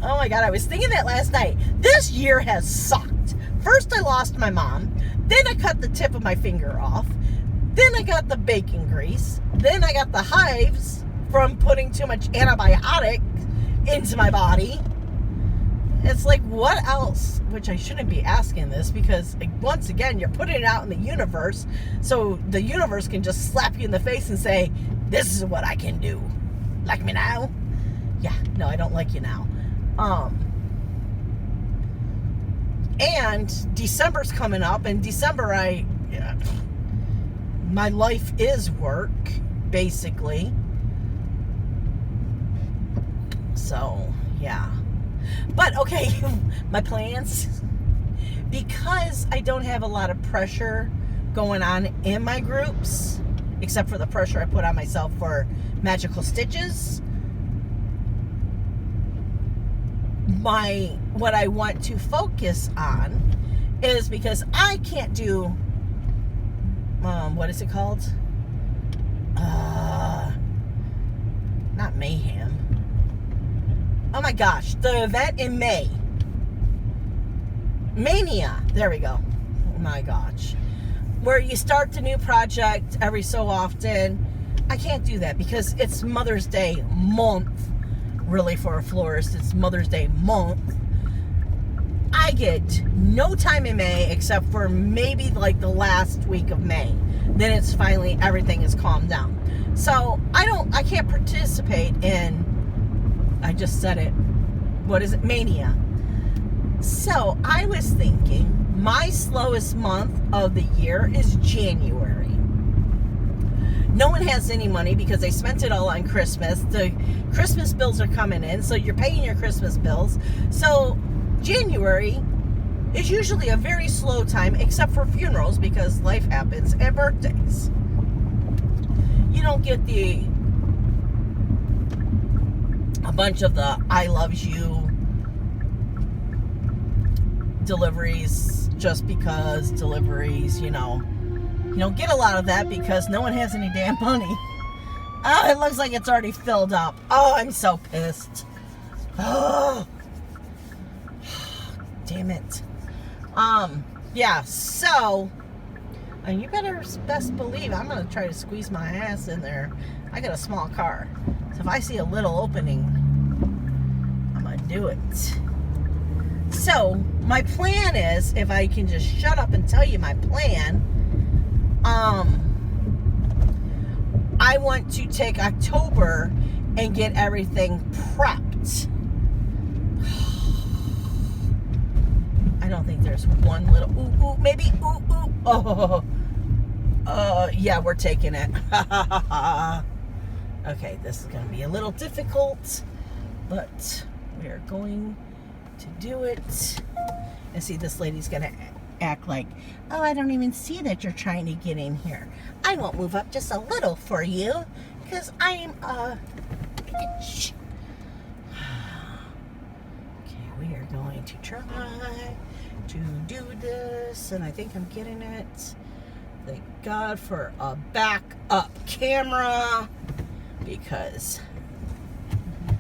Oh my God, I was thinking that last night. This year has sucked. First, I lost my mom. Then I cut the tip of my finger off. Then I got the bacon grease. Then I got the hives from putting too much antibiotic into my body. It's like, what else? Which I shouldn't be asking this because, once again, you're putting it out in the universe so the universe can just slap you in the face and say, this is what I can do. Like me now? Yeah, no, I don't like you now. And December's coming up, and December my life is work, basically. So, yeah. But, okay, my plans. because I don't have a lot of pressure going on in my groups, except for the pressure I put on myself for magical stitches. What I want to focus on is, because I can't do what is it called? Not Mayhem. Oh my gosh, the event in May. Mania. There we go. Oh my gosh. Where you start the new project every so often. I can't do that because it's Mother's Day month. Really, for a florist, it's Mother's Day month. I get no time in May except for maybe like the last week of May. Then it's finally, everything is calmed down. So I can't participate in, I just said it, what is it? Mania. So I was thinking my slowest month of the year is January. No one has any money because they spent it all on Christmas. The Christmas bills are coming in, so you're paying your Christmas bills. So January is usually a very slow time, except for funerals, because life happens, and birthdays. You don't get a bunch of the I loves you deliveries just because deliveries, you don't get a lot of that because no one has any damn money. Oh, it looks like it's already filled up. Oh, I'm so pissed. Oh, damn it. Yeah, so, and you better best believe I'm going to try to squeeze my ass in there. I got a small car. So if I see a little opening, I'm going to do it. So, my plan is, if I can just shut up and tell you my plan, I want to take October and get everything prepped. I don't think there's one little maybe yeah, we're taking it. Okay, this is going to be a little difficult, but we are going to do it. And see, this lady's going to act like, oh, I don't even see that you're trying to get in here. I won't move up just a little for you because I'm a bitch. Okay, we are going to try to do this, and I think I'm getting it. Thank God for a backup camera, because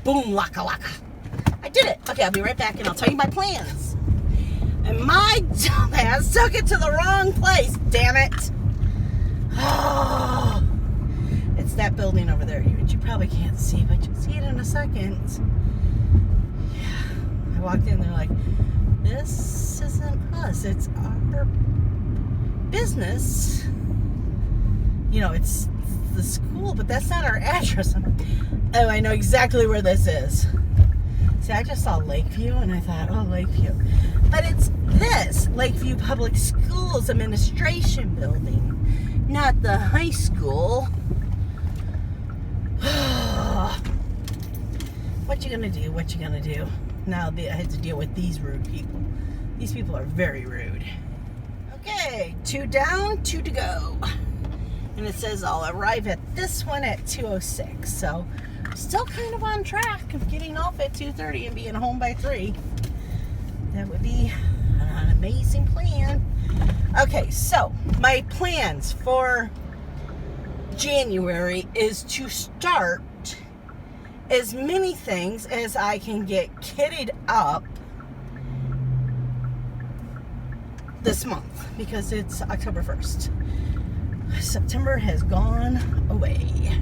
boom, laka laka. I did it. Okay, I'll be right back and I'll tell you my plans. And my dumbass took it to the wrong place, damn it. Oh, it's that building over there, which you probably can't see, but you'll see it in a second. Yeah, I walked in, they're like, this isn't us, it's our business. It's the school, but that's not our address. Oh, I know exactly where this is. See, I just saw Lakeview, and I thought, oh, Lakeview. But it's this, Lakeview Public Schools Administration Building, not the high school. What you gonna do? What you gonna do? Now I had to deal with these rude people. These people are very rude. Okay, 2 down, 2 to go. And it says I'll arrive at this one at 2:06. So still kind of on track of getting off at 2:30 and being home by 3. That would be an amazing plan. Okay, so my plans for January is to start as many things as I can get kitted up this month, because it's October 1st. September has gone away.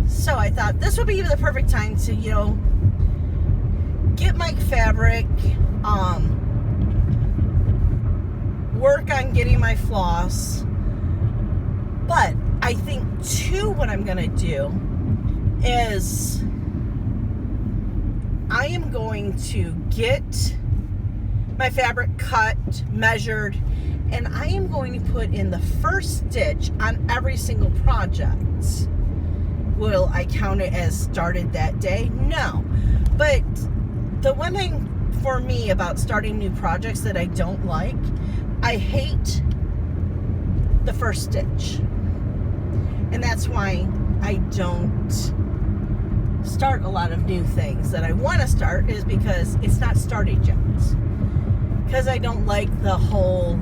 So I thought this would be the perfect time to, get my fabric, work on getting my floss. But I think too, what I'm gonna do is I am going to get my fabric cut, measured, and I am going to put in the first stitch on every single project. Will I count it as started that day? No. But the one thing for me about starting new projects that I don't like, I hate the first stitch. And that's why I don't start a lot of new things that I want to start, is because it's not started yet. Because I don't like the whole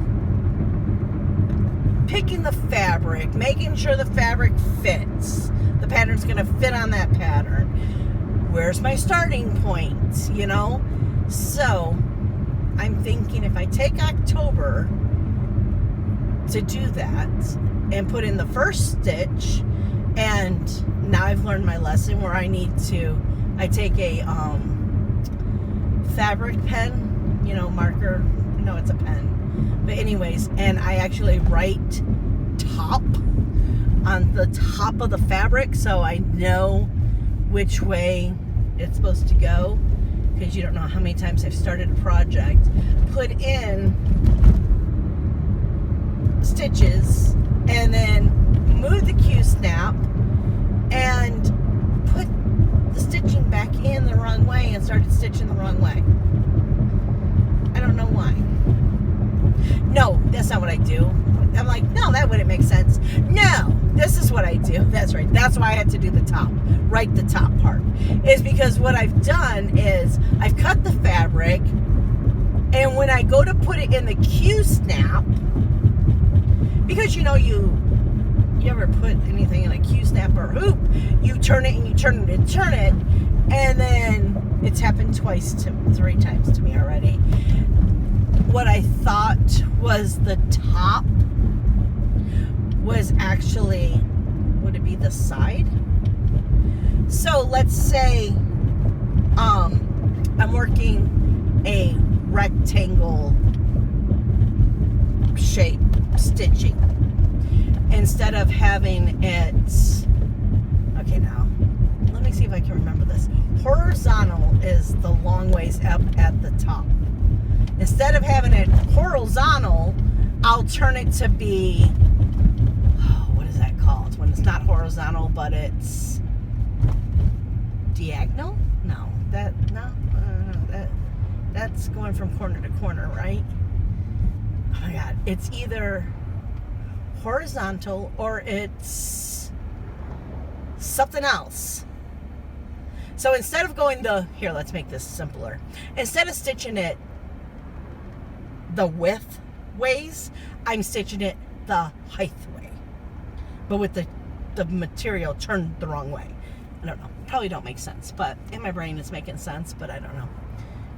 picking the fabric, making sure the fabric fits. The pattern's going to fit on that pattern. Where's my starting point, you know? So I'm thinking if I take October to do that and put in the first stitch, and now I've learned my lesson where I take a fabric pen, you know, marker, no, it's a pen, but anyways, and I actually write top on the top of the fabric so I know which way it's supposed to go, because you don't know how many times I've started a project, put in stitches, and then move the Q-snap and put the stitching back in the wrong way and started stitching the wrong way. I don't know why. No, that's not what I do. I'm like, no, that wouldn't make sense. No, this is what I do. That's right. That's why I had to do the top. Right, the top part. Is because what I've done is I've cut the fabric, and when I go to put it in the Q-snap, because you know you ever put anything in a Q-snap or hoop, you turn it and you turn it and turn it, and then it's happened three times to me already. What I thought was the top was actually, would it be the side? So let's say I'm working a rectangle shape stitching. Instead of having it, okay, now let me see if I can remember this. Horizontal is the long ways up at the top. Instead of having it horizontal, I'll turn it to be, what is that called? When it's not horizontal, but it's diagonal? No, that's going from corner to corner, right? Oh my God, it's either horizontal or it's something else. So instead of going here, let's make this simpler. Instead of stitching it the width ways, I'm stitching it the height way, but with the material turned the wrong way. I don't know, probably don't make sense, but in my brain it's making sense, but I don't know.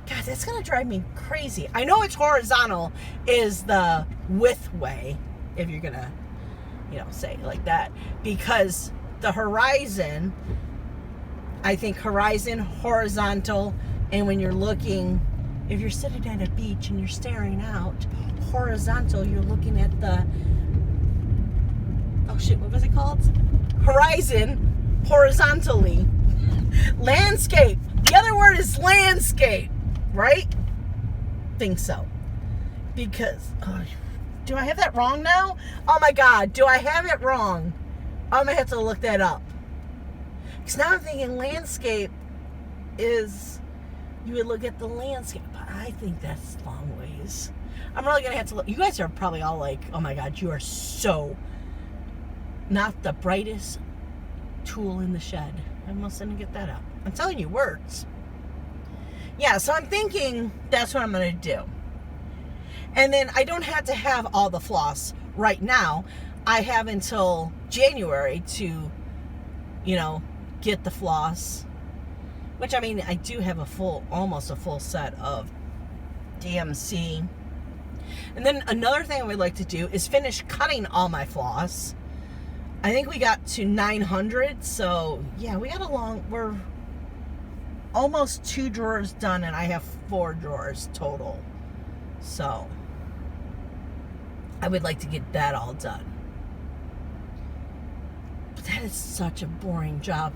God, that's gonna drive me crazy. I know it's horizontal is the width way, if you're gonna, you know, say it like that, because the horizon, I think horizon, horizontal, and when you're looking, if you're sitting at a beach and you're staring out, horizontal, you're looking at the, oh shit, what was it called? Horizon, horizontally. Landscape. The other word is landscape, right? Think so. Because, do I have that wrong now? Oh my God, do I have it wrong? I'm gonna have to look that up. Because now I'm thinking landscape is, you would look at the landscape, but I think that's long ways. I'm really gonna have to look. You guys are probably all like, oh my God, you are so not the brightest tool in the shed. I'm almost gonna get that up. I'm telling you, words. Yeah, so I'm thinking that's what I'm gonna do. And then I don't have to have all the floss right now. I have until January to, you know, get the floss. Which, I mean, I do have almost a full set of DMC. And then another thing I would like to do is finish cutting all my floss. I think we got to 900, so yeah, we're almost 2 drawers done, and I have 4 drawers total. So I would like to get that all done. But that is such a boring job.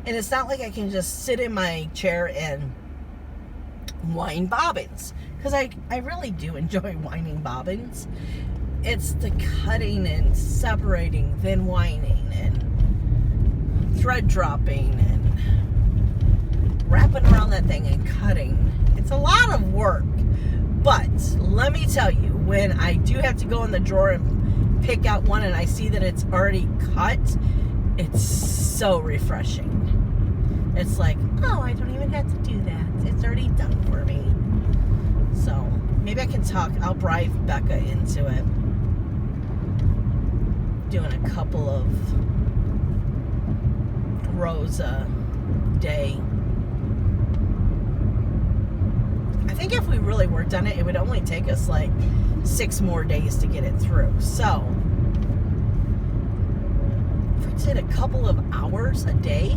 And it's not like I can just sit in my chair and wind bobbins. Because I really do enjoy winding bobbins. It's the cutting and separating, then winding and thread dropping. And wrapping around that thing and cutting. It's a lot of work. But let me tell you, when I do have to go in the drawer and pick out one and I see that it's already cut, it's so refreshing. It's like, oh, I don't even have to do that. It's already done for me. So maybe I can I'll bribe Becca into it. Doing a couple of rows a day. I think if we really worked on it, it would only take us like 6 more days to get it through. So if we did a couple of hours a day,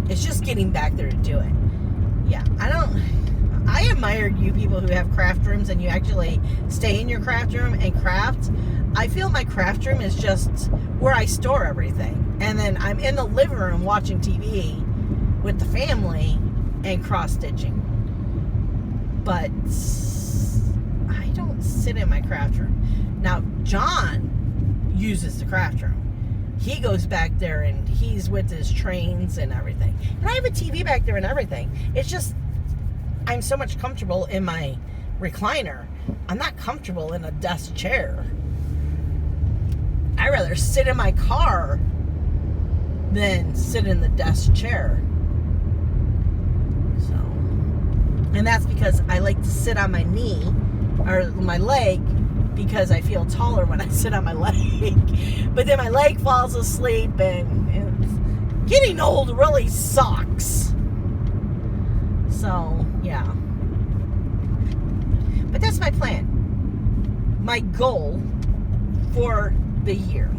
it's just getting back there to do it. Yeah, I admire you people who have craft rooms and you actually stay in your craft room and craft. I feel my craft room is just where I store everything. And then I'm in the living room watching TV with the family and cross-stitching. But I don't sit in my craft room. Now, John uses the craft room. He goes back there and he's with his trains and everything. And I have a TV back there and everything. It's just, I'm so much comfortable in my recliner. I'm not comfortable in a desk chair. I'd rather sit in my car than sit in the desk chair. So, and that's because I like to sit on my knee or my leg, because I feel taller when I sit on my leg. But then my leg falls asleep, and getting old really sucks. So, yeah. But that's my plan. My goal for the year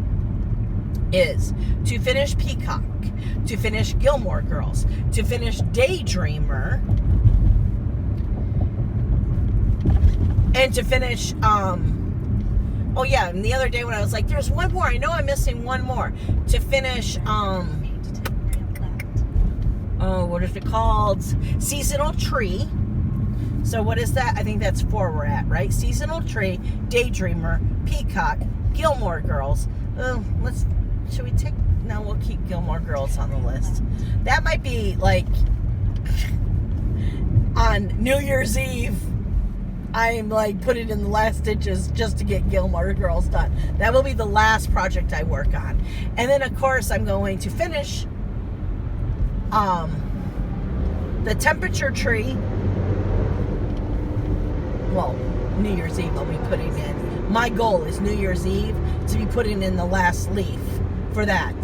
is to finish Peacock, to finish Gilmore Girls, to finish Daydreamer, and to finish, oh yeah, and the other day when I was like, there's one more, I know I'm missing one more, to finish, oh, what is it called? Seasonal Tree. So what is that? I think that's 4 we're at, right? Seasonal Tree, Daydreamer, Peacock, Gilmore Girls. Should we take, no, we'll keep Gilmore Girls on the list. That might be like, on New Year's Eve, I'm like putting in the last stitches just to get Gilmore Girls done. That will be the last project I work on. And then of course I'm going to finish the temperature tree. Well, New Year's Eve I'll be putting in. My goal is New Year's Eve to be putting in the last leaf for that.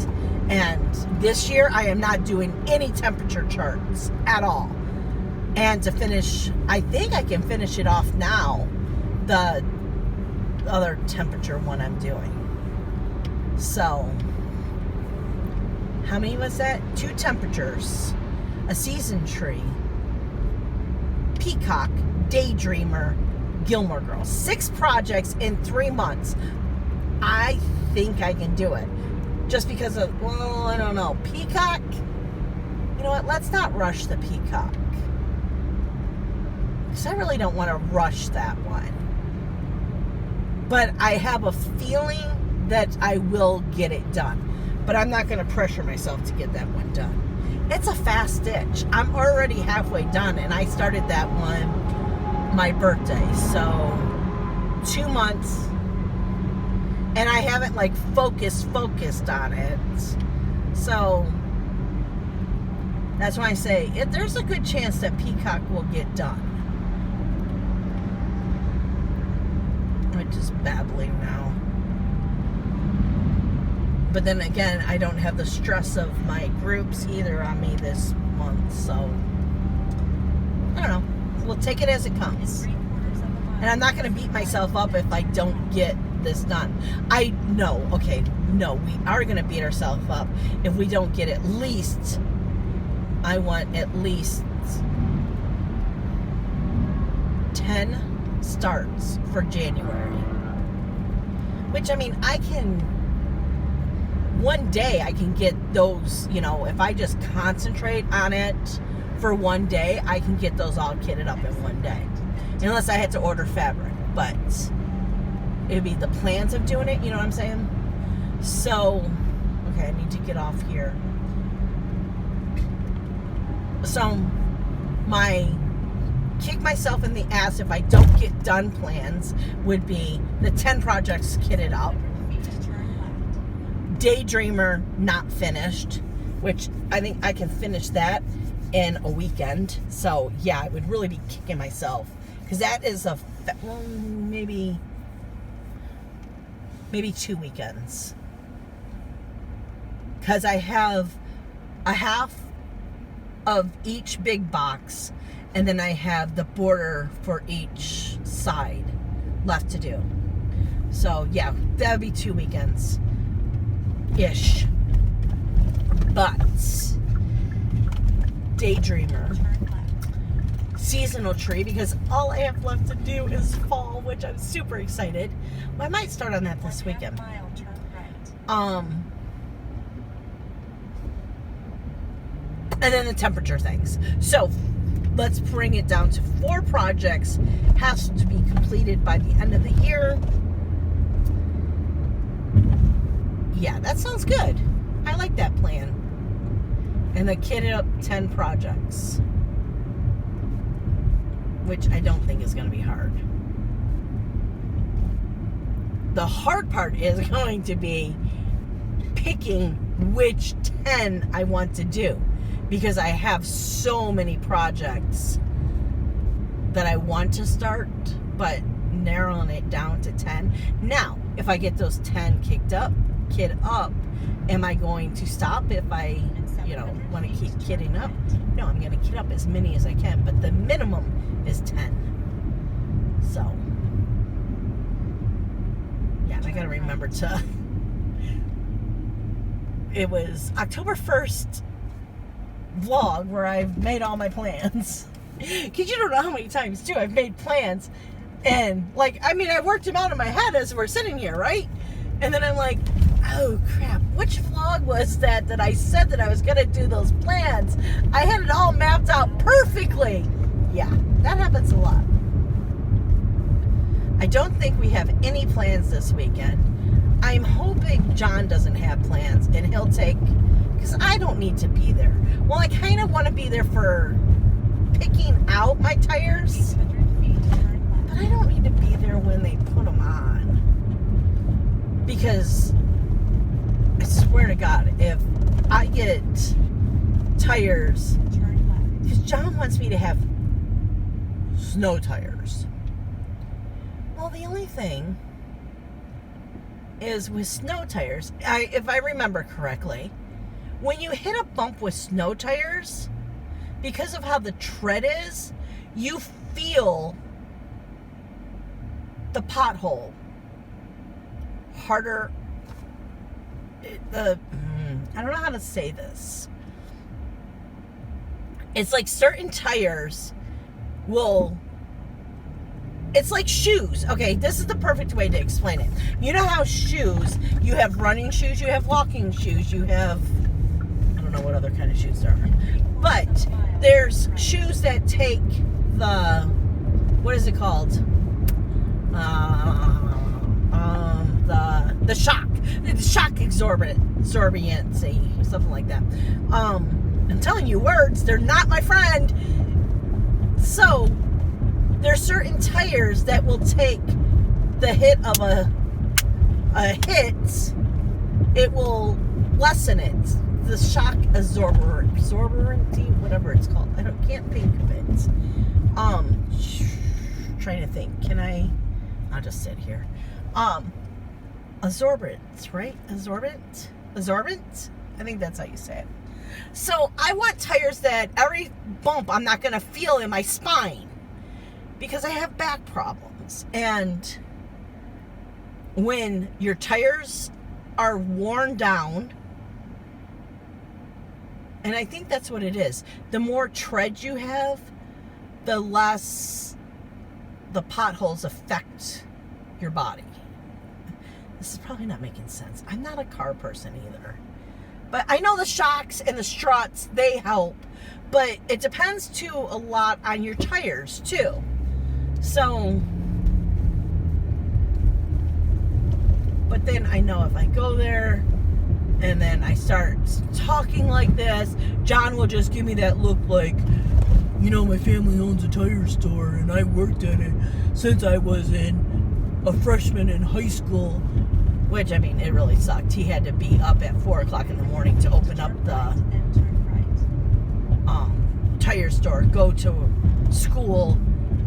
And this year I am not doing any temperature charts at all. And to finish, I think I can finish it off now, the other temperature one I'm doing. So, how many was that? 2 temperatures, a season tree, Peacock, Daydreamer, Gilmore Girls. 6 projects in 3 months. I think I can do it. Just because of, well, I don't know. Peacock, you know what? Let's not rush the Peacock. Because I really don't want to rush that one. But I have a feeling that I will get it done. But I'm not going to pressure myself to get that one done. It's a fast stitch. I'm already halfway done, and I started that one my birthday. So 2 months, and I haven't like focused on it. So that's why I say there's a good chance that Peacock will get done. I'm just babbling now. But then again, I don't have the stress of my groups either on me this month, so I don't know. We'll take it as it comes. And I'm not going to beat myself up if I don't get this done. I know, okay, no, we are going to beat ourselves up if we don't get at least, I want at least 10 starts for January. Which, I mean, I can, one day I can get those, you know, if I just concentrate on it for one day, I can get those all kitted up in one day. Unless I had to order fabric. But it'd be the plans of doing it, you know what I'm saying? So, okay, I need to get off here. So my kick myself in the ass if I don't get done plans would be the 10 projects kitted out, Daydreamer not finished, which I think I can finish that in a weekend. So yeah, I would really be kicking myself because that is well, maybe 2 weekends, because I have a half of each big box and then I have the border for each side left to do. So yeah, that would be 2 weekends ish. But Daydreamer, seasonal tree, because all I have left to do is fall, which I'm super excited. Well, I might start on that this weekend. And then the temperature things. So let's bring it down to 4 projects. Has to be completed by the end of the year. Yeah, that sounds good. I like that plan. And then kitted up 10 projects, which I don't think is going to be hard. The hard part is going to be picking which 10 I want to do, because I have so many projects that I want to start, but narrowing it down to 10. Now, if I get those 10 kit up, am I going to stop if I, want to keep kitting up? No, I'm going to kit up as many as I can, but the minimum is 10. So, yeah, I got to remember to, it was October 1st vlog where I've made all my plans. Because you don't know how many times, too, I've made plans. And, I worked them out in my head as we're sitting here, right? And then I'm like, oh, crap. Which vlog was that I said that I was going to do those plans? I had it all mapped out perfectly. Yeah, that happens a lot. I don't think we have any plans this weekend. I'm hoping John doesn't have plans and he'll take, because I don't need to be there. Well, I kind of want to be there for picking out my tires, but I don't need to be there when they put them on. Because I swear to God, if I get tires, because John wants me to have snow tires. Well, the only thing is with snow tires, if I remember correctly, when you hit a bump with snow tires, because of how the tread is, you feel the pothole harder. I don't know how to say this. It's like certain tires will, it's like shoes. Okay, this is the perfect way to explain it. You know how shoes, you have running shoes, you have walking shoes, you have, I don't know what other kind of shoes there are. But there's shoes that take the, what is it called? The shock absorbency, something like that. I'm telling you words, they're not my friend. So there's certain tires that will take the hit of a hit, it will lessen it. The shock absorbency, whatever it's called. Can't think of it. Trying to think. I'll just sit here. Absorbent, right? Absorbent? I think that's how you say it. So I want tires that every bump I'm not going to feel in my spine, because I have back problems. And when your tires are worn down, and I think that's what it is, the more tread you have, the less the potholes affect your body. This is probably not making sense. I'm not a car person either. But I know the shocks and the struts, they help. But it depends too a lot on your tires too. So, but then I know if I go there and and then I start talking like this, John will just give me that look like, you know, my family owns a tire store and I worked at it since I was a freshman in high school. Which, I mean, it really sucked. He had to be up at 4 o'clock in the morning to open up the tire store, go to school,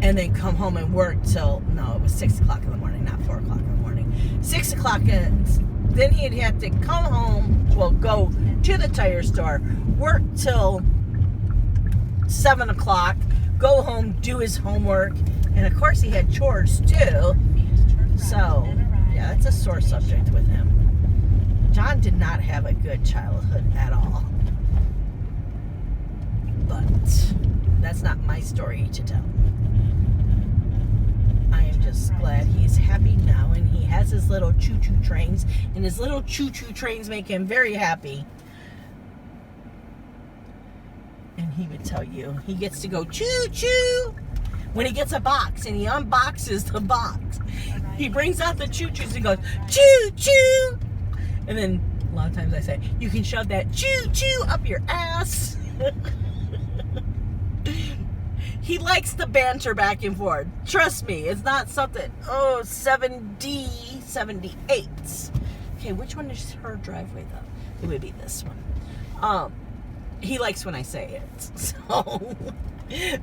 and then come home and work till, no, it was 6 o'clock in the morning, not 4 o'clock in the morning. 6 o'clock, then he'd have to come home, well, go to the tire store, work till 7 o'clock, go home, do his homework, and of course he had chores too. So, yeah, that's a sore subject with him. John did not have a good childhood at all. But that's not my story to tell. I am just glad he's happy now and he has his little choo-choo trains, and his little choo-choo trains make him very happy. And he would tell you he gets to go choo-choo when he gets a box and he unboxes the box. He brings out the choo-choos and goes choo-choo, and then a lot of times I say, you can shove that choo-choo up your ass. He likes the banter back and forth. Trust me, it's not something, 7D, 78. Okay, which one is her driveway though? It would be this one. He likes when I say it. So,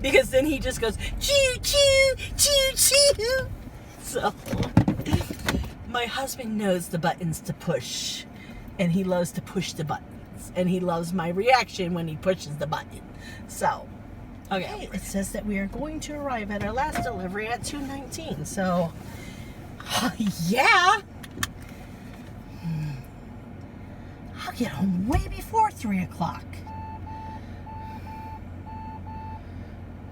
because then he just goes, choo-choo, choo-choo. So, my husband knows the buttons to push, and he loves to push the buttons, and he loves my reaction when he pushes the button. So, okay, it says that we are going to arrive at our last delivery at 2:19. So, yeah, I'll get home way before 3 o'clock.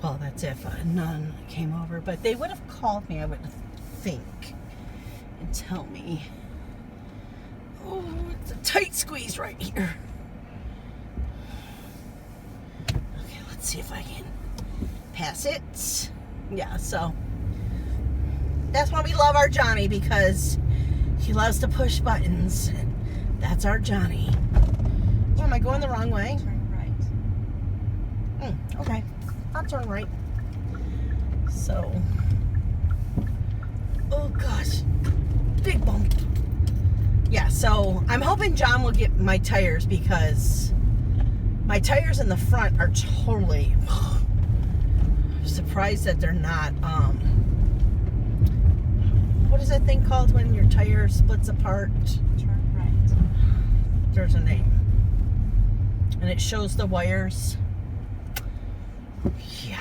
Well, that's if none came over, but they would have called me, I would think, and tell me, oh, it's a tight squeeze right here. Okay, let's see if I can pass it. Yeah, so that's why we love our Johnny, because he loves to push buttons. That's our Johnny. Oh, am I going the wrong way? Turn right. Okay. I'll turn right. So, oh gosh, big bump. Yeah, so I'm hoping John will get my tires, because my tires in the front are totally, I'm surprised that they're not, what is that thing called when your tire splits apart? Turn right. There's a name. And it shows the wires. Yeah.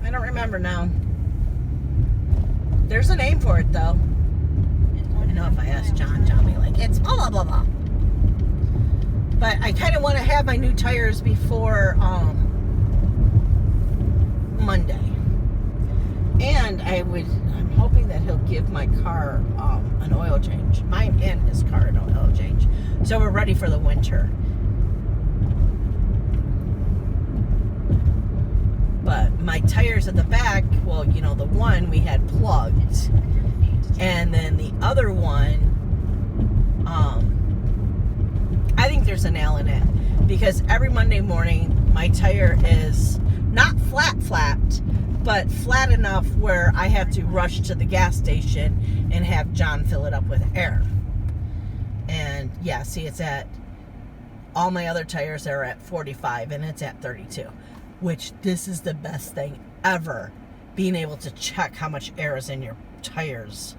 I don't remember now. There's a name for it though. I know if I ask John, John will be like, it's blah blah blah blah. But I kind of want to have my new tires before Monday. And I'm hoping that he'll give my car an oil change. Mine and his car an oil change. So we're ready for the winter. But my tires at the back, well, you know, the one we had plugged, and then the other one, I think there's a nail in it, because every Monday morning my tire is not flapped, but flat enough where I have to rush to the gas station and have John fill it up with air. And yeah, see, it's at, all my other tires are at 45 and it's at 32. Which, this is the best thing ever, being able to check how much air is in your tires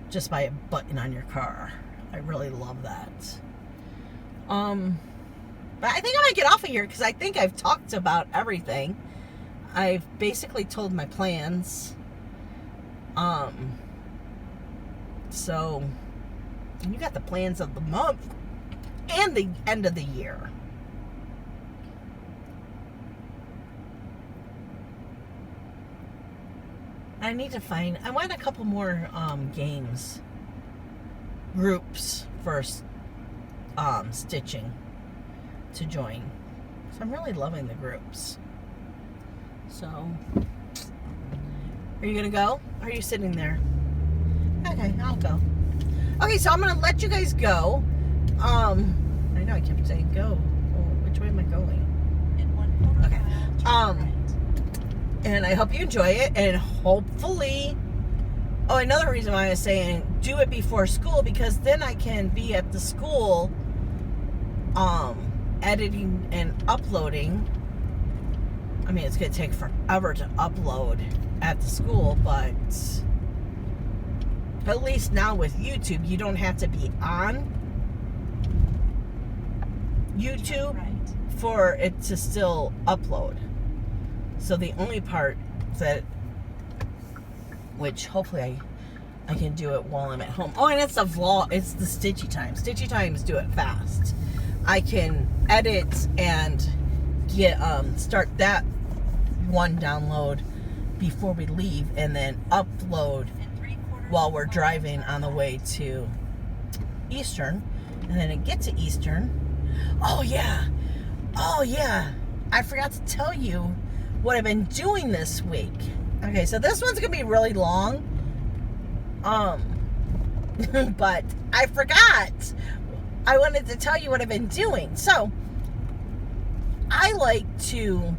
just by a button on your car. I really love that. But I think I might get off of here, because I think I've talked about everything. I've basically told my plans. So, and you got the plans of the month and the end of the year. I need to find, I want a couple more games, groups for stitching to join. So I'm really loving the groups. So, are you gonna go? Or are you sitting there? Okay, I'll go. Okay, so I'm gonna let you guys go. I know I kept saying go. Oh, which way am I going? In 1/4 Okay. mile, turn right. And I hope you enjoy it, and hopefully, oh, another reason why I was saying do it before school, because then I can be at the school editing and uploading. I mean, it's gonna take forever to upload at the school, but at least now with YouTube, you don't have to be on YouTube Right. for it to still upload. So the only part that, which hopefully I can do it while I'm at home. Oh, and it's the vlog. It's the Stitchy Time. Stitchy Times do it fast. I can edit and get start that one download before we leave, and then upload In 3/4 while we're mile, driving turn on the left. way to Eastern. And then it gets to Eastern. Oh yeah. I forgot to tell you what I've been doing this week. Okay, so this one's gonna be really long. But I forgot. I wanted to tell you what I've been doing. So I like to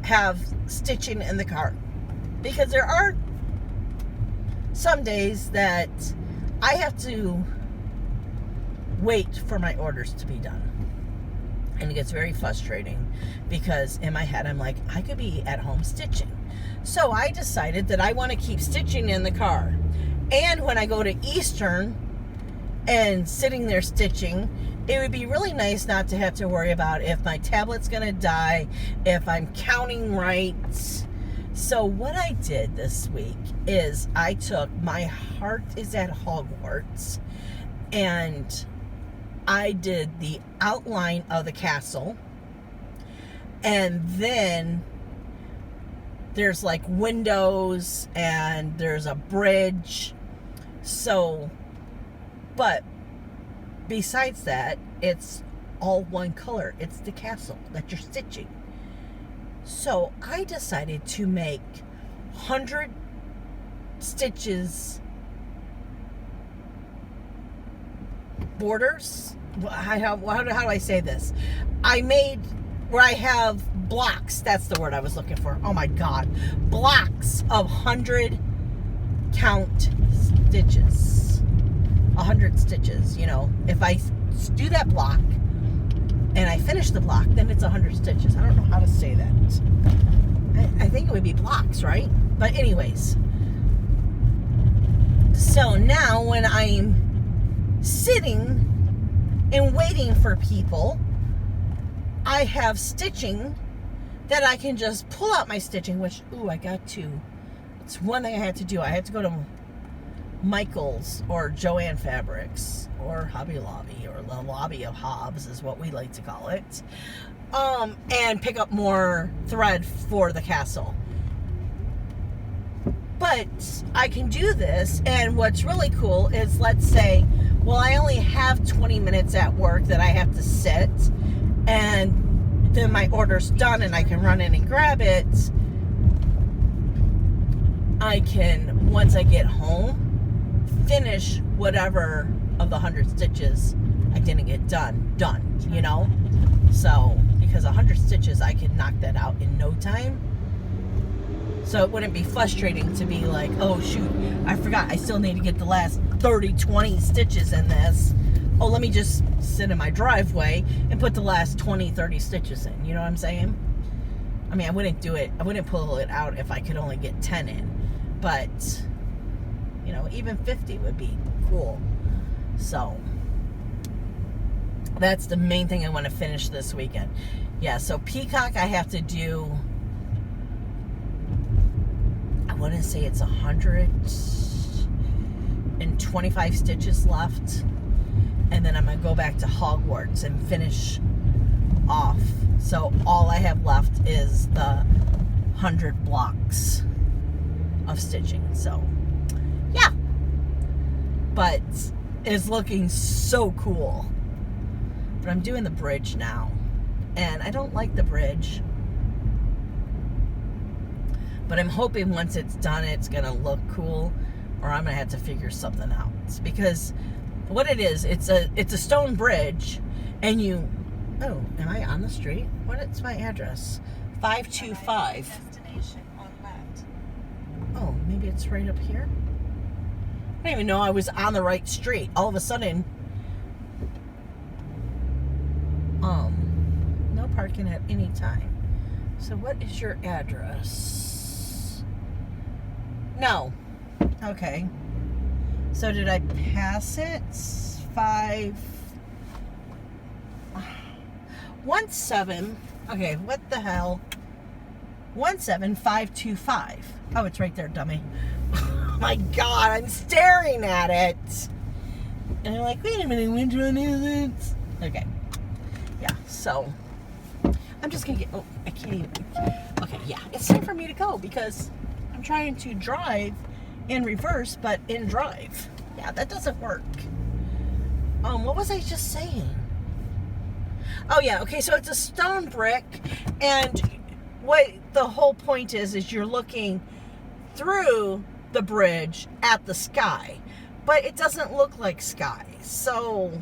have stitching in the car, because there are some days that I have to wait for my orders to be done. And it gets very frustrating, because in my head I'm like, I could be at home stitching. So I decided that I want to keep stitching in the car. And when I go to Eastern and sitting there stitching, it would be really nice not to have to worry about if my tablet's going to die, if I'm counting right. So what I did this week is I took My Heart is at Hogwarts, and I did the outline of the castle, and then there's like windows and there's a bridge. So, but besides that, it's all one color. It's the castle that you're stitching. So I decided to make 100 stitches borders. How do I say this? I made where I have blocks. That's the word I was looking for. Oh my God. Blocks of 100 count stitches. 100 stitches. You know, if I do that block and I finish the block, then it's 100 stitches. I don't know how to say that. I think it would be blocks, right? But anyways. So now when I'm sitting and waiting for people, I have stitching that I can just pull out my stitching, which, I got to. It's one thing I had to do. I had to go to Michael's or Joann Fabrics or Hobby Lobby, or the Lobby of Hobbs is what we like to call it, and pick up more thread for the castle. But I can do this, and what's really cool is, let's say, well, I only have 20 minutes at work that I have to sit, and then my order's done and I can run in and grab it. I can, once I get home, finish whatever of the 100 stitches I didn't get done, you know? So, because 100 stitches, I can knock that out in no time. So it wouldn't be frustrating to be like, oh shoot, I forgot, I still need to get the last 30, 20 stitches in this. Oh, let me just sit in my driveway and put the last 20, 30 stitches in. You know what I'm saying? I mean, I wouldn't do it. I wouldn't pull it out if I could only get 10 in. But, you know, even 50 would be cool. So, that's the main thing I want to finish this weekend. Yeah, so Peacock I have to do, I want to say it's 125 stitches left. And then I'm going to go back to Hogwarts and finish off. So all I have left is the 100 blocks of stitching. So, yeah. But it's looking so cool. But I'm doing the bridge now. And I don't like the bridge. But I'm hoping once it's done, it's going to look cool. Or I'm going to have to figure something out. Because what it is, it's a stone bridge, and you, oh, am I on the street? What's my address? 525. Destination on left. Oh, maybe it's right up here? I didn't even know I was on the right street. All of a sudden, no parking at any time. So what is your address? No. Okay. So did I pass it? 517. Okay, what the hell? 17525. Oh, it's right there, dummy. Oh my God, I'm staring at it. And I'm like, wait a minute, which one is it? Okay. Yeah, so I'm just gonna get, oh, I can't even. Okay, yeah, it's time for me to go because I'm trying to drive in reverse, but in drive. Yeah, that doesn't work. What was I just saying? Oh yeah, okay, so it's a stone brick, and what the whole point is you're looking through the bridge at the sky, but it doesn't look like sky, so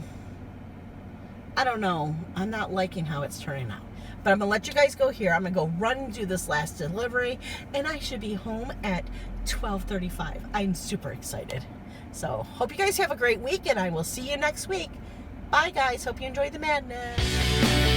I don't know. I'm not liking how it's turning out. But I'm going to let you guys go here. I'm going to go run and do this last delivery, and I should be home at 12:35. I'm super excited. So, hope you guys have a great week, and I will see you next week. Bye, guys. Hope you enjoyed the madness.